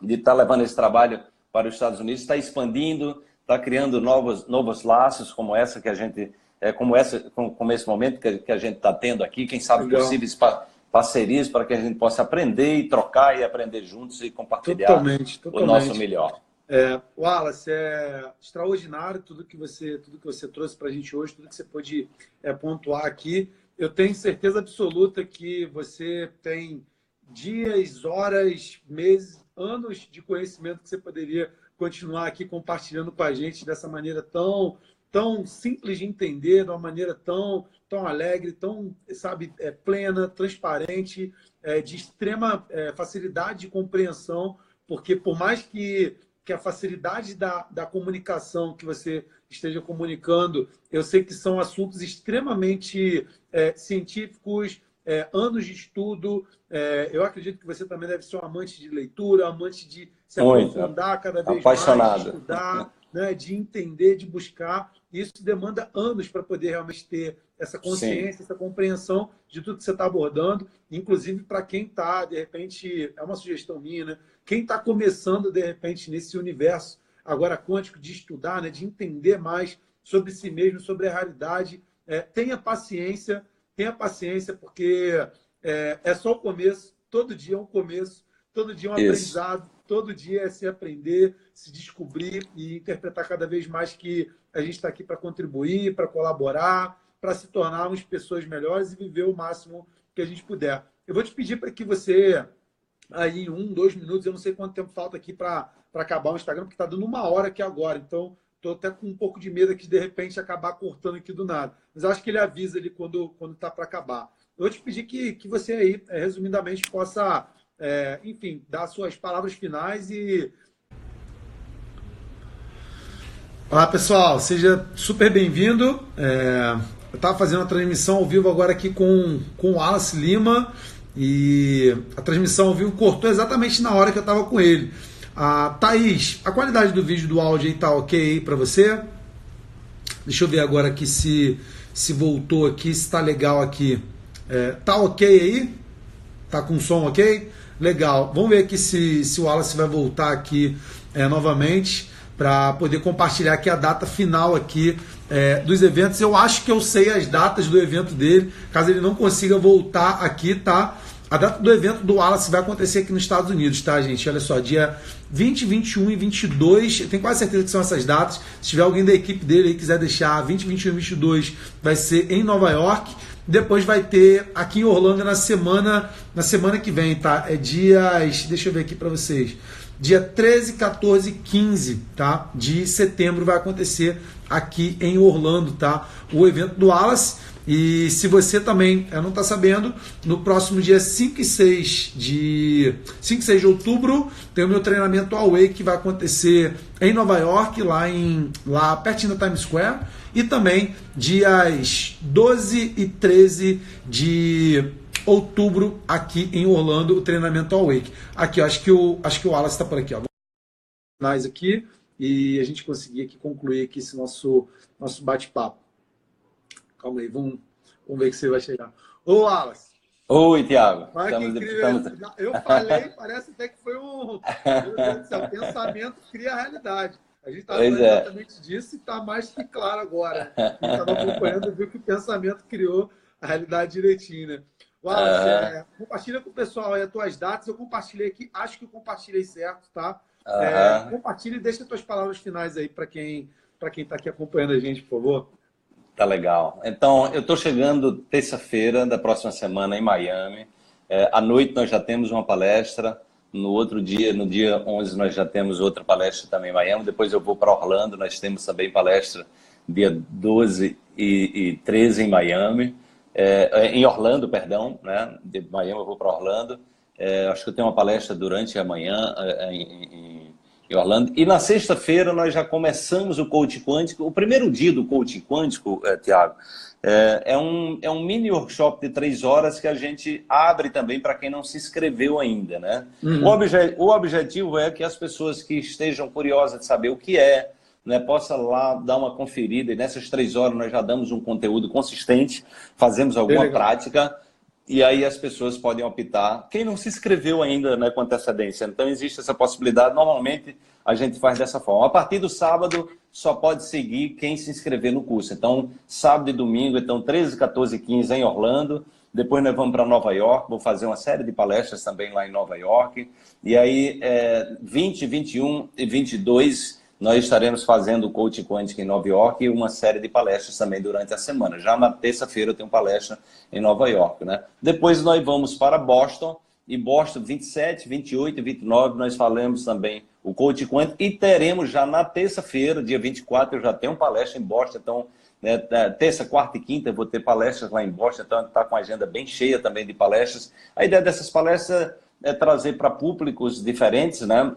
Speaker 2: de estar levando esse trabalho para os Estados Unidos, está expandindo, está criando novos laços como essa que a gente, como esse momento que a gente está tendo aqui, quem sabe Legal. Possíveis parcerias para que a gente possa aprender e trocar e aprender juntos e compartilhar o nosso melhor.
Speaker 1: Wallace, é extraordinário tudo que você trouxe para a gente hoje, tudo que você pôde pontuar aqui. Eu tenho certeza absoluta que você tem dias, horas, meses, anos de conhecimento que você poderia continuar aqui compartilhando com a gente dessa maneira tão simples de entender, de uma maneira tão alegre, tão, sabe, plena, transparente, de extrema facilidade de compreensão, porque por mais que a facilidade da comunicação que você esteja comunicando, eu sei que são assuntos extremamente científicos, anos de estudo. Eu acredito que você também deve ser um amante de leitura, amante de se
Speaker 2: Muito.
Speaker 1: aprofundar cada vez mais,
Speaker 2: Apaixonado.
Speaker 1: de estudar, né, de entender, de buscar. Isso demanda anos para poder realmente ter essa consciência,
Speaker 2: Sim.
Speaker 1: essa compreensão de tudo que você está abordando, inclusive para quem está, de repente, é uma sugestão minha, né? Quem está começando, de repente, nesse universo agora quântico, de estudar, né, de entender mais sobre si mesmo, sobre a realidade, tenha paciência, porque é só o começo, todo dia é um começo, todo dia é um
Speaker 2: Isso.
Speaker 1: aprendizado, todo dia é se aprender, se descobrir e interpretar cada vez mais que a gente está aqui para contribuir, para colaborar, para se tornarmos pessoas melhores e viver o máximo que a gente puder. Eu vou te pedir para que você, aí em 1, 2 minutos, eu não sei quanto tempo falta aqui para acabar o Instagram, porque está dando 1 hora aqui agora, então estou até com um pouco de medo aqui de repente acabar cortando aqui do nada. Mas eu acho que ele avisa ali quando está para acabar. Eu vou te pedir que você aí, resumidamente, possa, enfim, dar suas palavras finais e... Olá, pessoal. Seja super bem-vindo. Eu estava fazendo a transmissão ao vivo agora aqui com o Wallace Lima e a transmissão ao vivo cortou exatamente na hora que eu estava com ele. Thaís, a qualidade do vídeo, do áudio aí tá ok aí para você? Deixa eu ver agora aqui se voltou aqui, se tá legal aqui. Tá ok aí? Tá com som ok? Legal. Vamos ver aqui se o Wallace vai voltar aqui novamente para poder compartilhar aqui a data final aqui dos eventos. Eu acho que eu sei as datas do evento dele, caso ele não consiga voltar aqui, tá? A data do evento do Wallace vai acontecer aqui nos Estados Unidos, tá, gente? Olha só, dia 20, 21 e 22, eu tenho quase certeza que são essas datas. Se tiver alguém da equipe dele aí que quiser deixar, 20, 21 e 22 vai ser em Nova York. Depois vai ter aqui em Orlando na semana que vem, tá? Dias, deixa eu ver aqui para vocês. Dia 13, 14 e 15, tá? De setembro vai acontecer aqui em Orlando, tá? O evento do Wallace. E se você também não está sabendo, no próximo dia 5 e 6 de outubro, tem o meu treinamento Awake, que vai acontecer em Nova York, lá pertinho da Times Square. E também dias 12 e 13 de outubro, aqui em Orlando, o treinamento Awake. Aqui, acho que o Wallace está por aqui. Ó. Vamos aqui e a gente conseguir aqui concluir aqui esse nosso bate-papo. Calma aí, vamos ver que você vai chegar. Ô, Wallace.
Speaker 2: Oi, Thiago.
Speaker 1: Olha que incrível. Eu falei, parece até que foi um... Meu Deus do céu, pensamento cria a realidade. A gente está falando exatamente disso e está mais que claro agora. Quem estava acompanhando viu que o pensamento criou a realidade direitinho, né? Wallace, compartilha com o pessoal aí as tuas datas. Eu compartilhei aqui, acho que eu compartilhei certo, tá? Compartilha e deixa as tuas palavras finais aí para quem está aqui acompanhando a gente, por favor.
Speaker 2: Tá legal. Então, eu estou chegando terça-feira da próxima semana em Miami. À noite nós já temos uma palestra. No outro dia, no dia 11, nós já temos outra palestra também em Miami. Depois eu vou para Orlando. Nós temos também palestra dia 12 e 13 em Miami. Em Orlando, perdão. Né? De Miami eu vou para Orlando. Acho que eu tenho uma palestra durante a manhã em Orlando. E na sexta-feira nós já começamos o Coaching Quântico. O primeiro dia do Coaching Quântico, Thiago, é um mini workshop de 3 horas que a gente abre também para quem não se inscreveu ainda, né? Uhum. O objetivo é que as pessoas que estejam curiosas de saber o que né, possa lá dar uma conferida. E nessas 3 horas nós já damos um conteúdo consistente, fazemos alguma prática. E aí as pessoas podem optar. Quem não se inscreveu ainda, né, com antecedência. Então existe essa possibilidade. Normalmente a gente faz dessa forma. A partir do sábado só pode seguir quem se inscrever no curso. Então sábado e domingo, então 13, 14 e 15 em Orlando. Depois nós vamos para Nova York. Vou fazer uma série de palestras também lá em Nova York. E aí 20, 21 e 22 nós estaremos fazendo o Coaching Quântico em Nova York e uma série de palestras também durante a semana. Já na terça-feira eu tenho palestra em Nova York, né? Depois nós vamos para Boston, e Boston 27, 28 e 29 nós falamos também o Coaching Quântico, e teremos já na terça-feira, dia 24, eu já tenho palestra em Boston, então né, terça, quarta e quinta eu vou ter palestras lá em Boston, então está com a agenda bem cheia também de palestras. A ideia dessas palestras é trazer para públicos diferentes, né?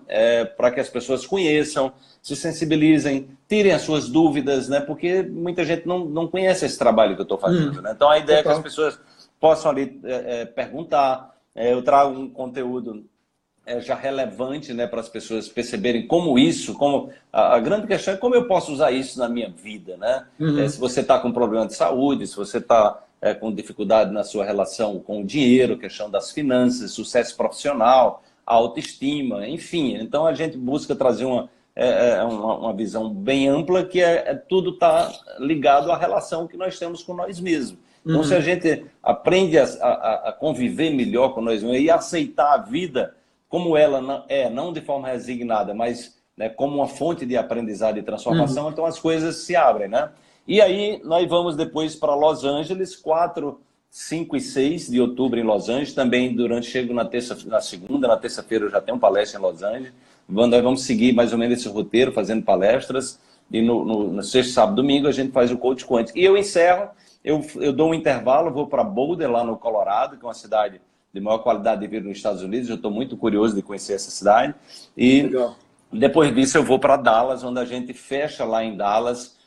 Speaker 2: Para que as pessoas conheçam, se sensibilizem, tirem as suas dúvidas, né? Porque muita gente não conhece esse trabalho que eu estou fazendo, né? Então a ideia é que as pessoas possam ali perguntar. Eu trago um conteúdo já relevante, né, para as pessoas perceberem como a grande questão é como eu posso usar isso na minha vida, né? Se você está com problema de saúde, se você está com dificuldade na sua relação com o dinheiro, questão das finanças, sucesso profissional, autoestima, enfim. Então a gente busca trazer uma visão bem ampla que tudo está ligado à relação que nós temos com nós mesmos. Então se a gente aprende a conviver melhor com nós mesmos e aceitar a vida como ela não de forma resignada, mas, né, como uma fonte de aprendizado e transformação, então as coisas se abrem, né? E aí nós vamos depois para Los Angeles, 4, 5 e 6 de outubro em Los Angeles, também chego na segunda, na terça-feira eu já tenho palestra em Los Angeles, nós vamos seguir mais ou menos esse roteiro, fazendo palestras, e no sexta, sábado, domingo a gente faz o coach quântico. E eu encerro, eu dou um intervalo, vou para Boulder, lá no Colorado, que é uma cidade de maior qualidade de vida nos Estados Unidos. Eu estou muito curioso de conhecer essa cidade. E legal. Depois disso eu vou para Dallas, onde a gente fecha lá em Dallas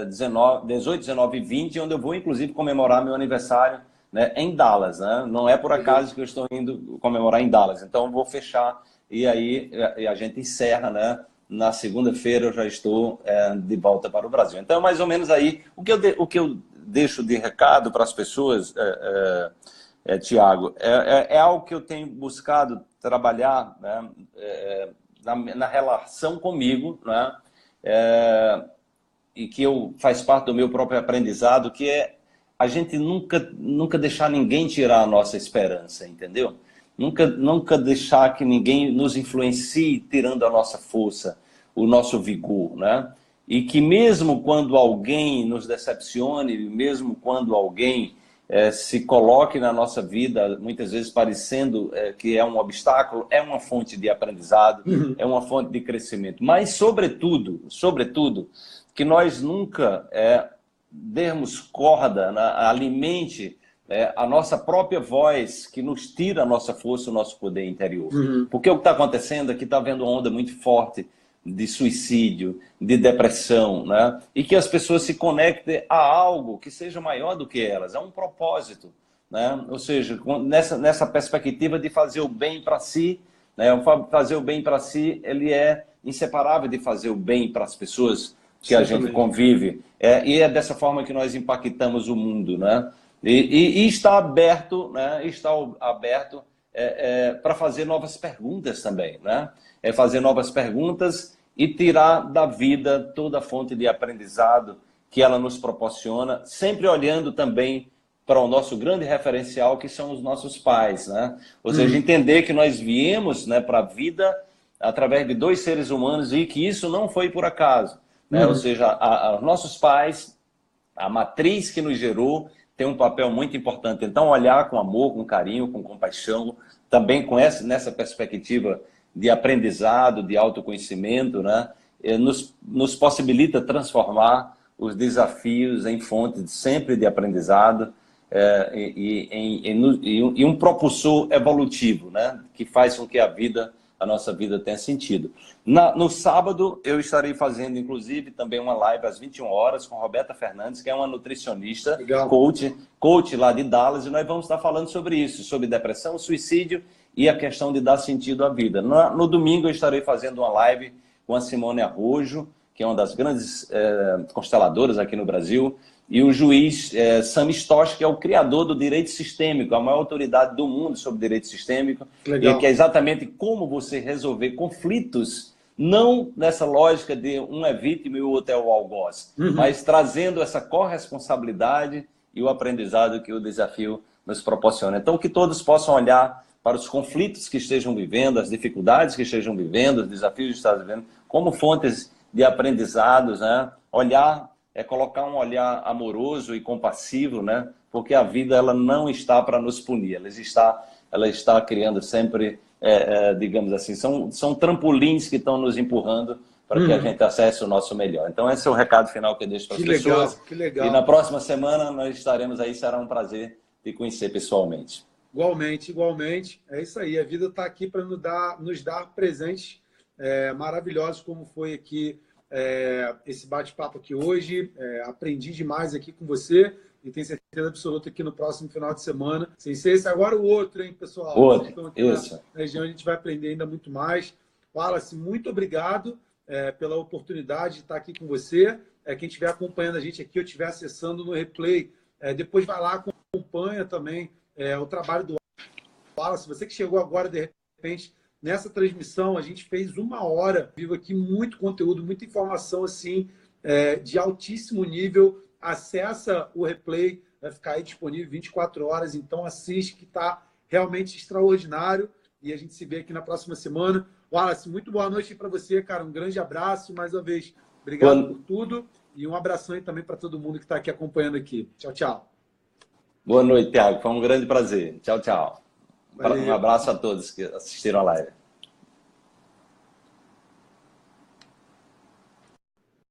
Speaker 2: 18, 19 e 20, onde eu vou inclusive comemorar meu aniversário, né, em Dallas. Né? Não é por acaso que eu estou indo comemorar em Dallas. Então eu vou fechar e aí a gente encerra, né? Na segunda-feira eu já estou de volta para o Brasil. Então mais ou menos aí o que eu deixo de recado para as pessoas, Tiago, é algo que eu tenho buscado trabalhar, né, na relação comigo, né, e que faz parte do meu próprio aprendizado, que é a gente nunca deixar ninguém tirar a nossa esperança, entendeu? Nunca deixar que ninguém nos influencie tirando a nossa força, o nosso vigor, né? E que mesmo quando alguém nos decepcione, mesmo quando alguém se coloque na nossa vida, muitas vezes parecendo que é um obstáculo, é uma fonte de aprendizado, é uma fonte de crescimento. Mas, sobretudo, que nós nunca dermos corda, né, alimente a nossa própria voz, que nos tira a nossa força, o nosso poder interior. Porque o que está acontecendo aqui, está havendo uma onda muito forte de suicídio, de depressão, né? E que as pessoas se conectem a algo que seja maior do que elas, a um propósito, né? Ou seja, nessa perspectiva de fazer o bem para si, né? Fazer o bem para si, ele é inseparável de fazer o bem para as pessoas que a gente convive. E é dessa forma que nós impactamos o mundo, né? E está aberto, né? Está aberto para fazer novas perguntas também, né? Fazer novas perguntas e tirar da vida toda a fonte de aprendizado que ela nos proporciona, sempre olhando também para o nosso grande referencial, que são os nossos pais, né? Ou seja, entender que nós viemos, né, para a vida através de 2 seres humanos e que isso não foi por acaso, né? Ou seja, os nossos pais, a matriz que nos gerou, tem um papel muito importante. Então, olhar com amor, com carinho, com compaixão, também nessa perspectiva de aprendizado, de autoconhecimento, né? Nos possibilita transformar os desafios em fonte sempre de aprendizado e um propulsor evolutivo, né? Que faz com que a nossa vida tenha sentido. No sábado, eu estarei fazendo, inclusive, também uma live às 21 horas com Roberta Fernandes, que é uma nutricionista, coach lá de Dallas, e nós vamos estar falando sobre isso, sobre depressão, suicídio e a questão de dar sentido à vida. No domingo, eu estarei fazendo uma live com a Simone Arrojo, que é uma das grandes consteladoras aqui no Brasil, e o juiz Sam Stosh, que é o criador do direito sistêmico, a maior autoridade do mundo sobre direito sistêmico, e que é exatamente como você resolver conflitos, não nessa lógica de um é vítima e o outro é o algoz, mas trazendo essa corresponsabilidade e o aprendizado que o desafio nos proporciona. Então, que todos possam olhar para os conflitos que estejam vivendo, as dificuldades que estejam vivendo, os desafios que estão vivendo, como fontes de aprendizados, né? Colocar um olhar amoroso e compassivo, né? Porque a vida ela não está para nos punir, ela está criando sempre, digamos assim, são trampolins que estão nos empurrando para que a gente acesse o nosso melhor. Então esse é o recado final que eu deixo para as pessoas.
Speaker 1: Que legal.
Speaker 2: E na próxima semana nós estaremos aí, será um prazer te conhecer pessoalmente.
Speaker 1: Igualmente. É isso aí, a vida está aqui para nos dar presentes maravilhosos, como foi aqui esse bate-papo aqui hoje. Aprendi demais aqui com você e tenho certeza absoluta que no próximo final de semana, sem ser esse agora o outro, hein, pessoal?
Speaker 2: Outro, isso.
Speaker 1: Na região a gente vai aprender ainda muito mais. Wallace, muito obrigado pela oportunidade de estar aqui com você. Quem estiver acompanhando a gente aqui ou estiver acessando no replay, depois vai lá, acompanha também o trabalho do Wallace. Você que chegou agora, de repente, nessa transmissão, a gente fez 1 hora, vivo aqui, muito conteúdo, muita informação assim, de altíssimo nível. Acessa o replay, vai ficar aí disponível 24 horas, então assiste, que está realmente extraordinário. E a gente se vê aqui na próxima semana. Wallace, muito boa noite para você, cara. Um grande abraço, mais uma vez. Obrigado por tudo. E um abração aí também para todo mundo que está aqui acompanhando aqui. Tchau, tchau.
Speaker 2: Boa noite, Thiago. Foi um grande prazer. Tchau, tchau.
Speaker 1: Valeu.
Speaker 2: Um abraço a todos que assistiram a live.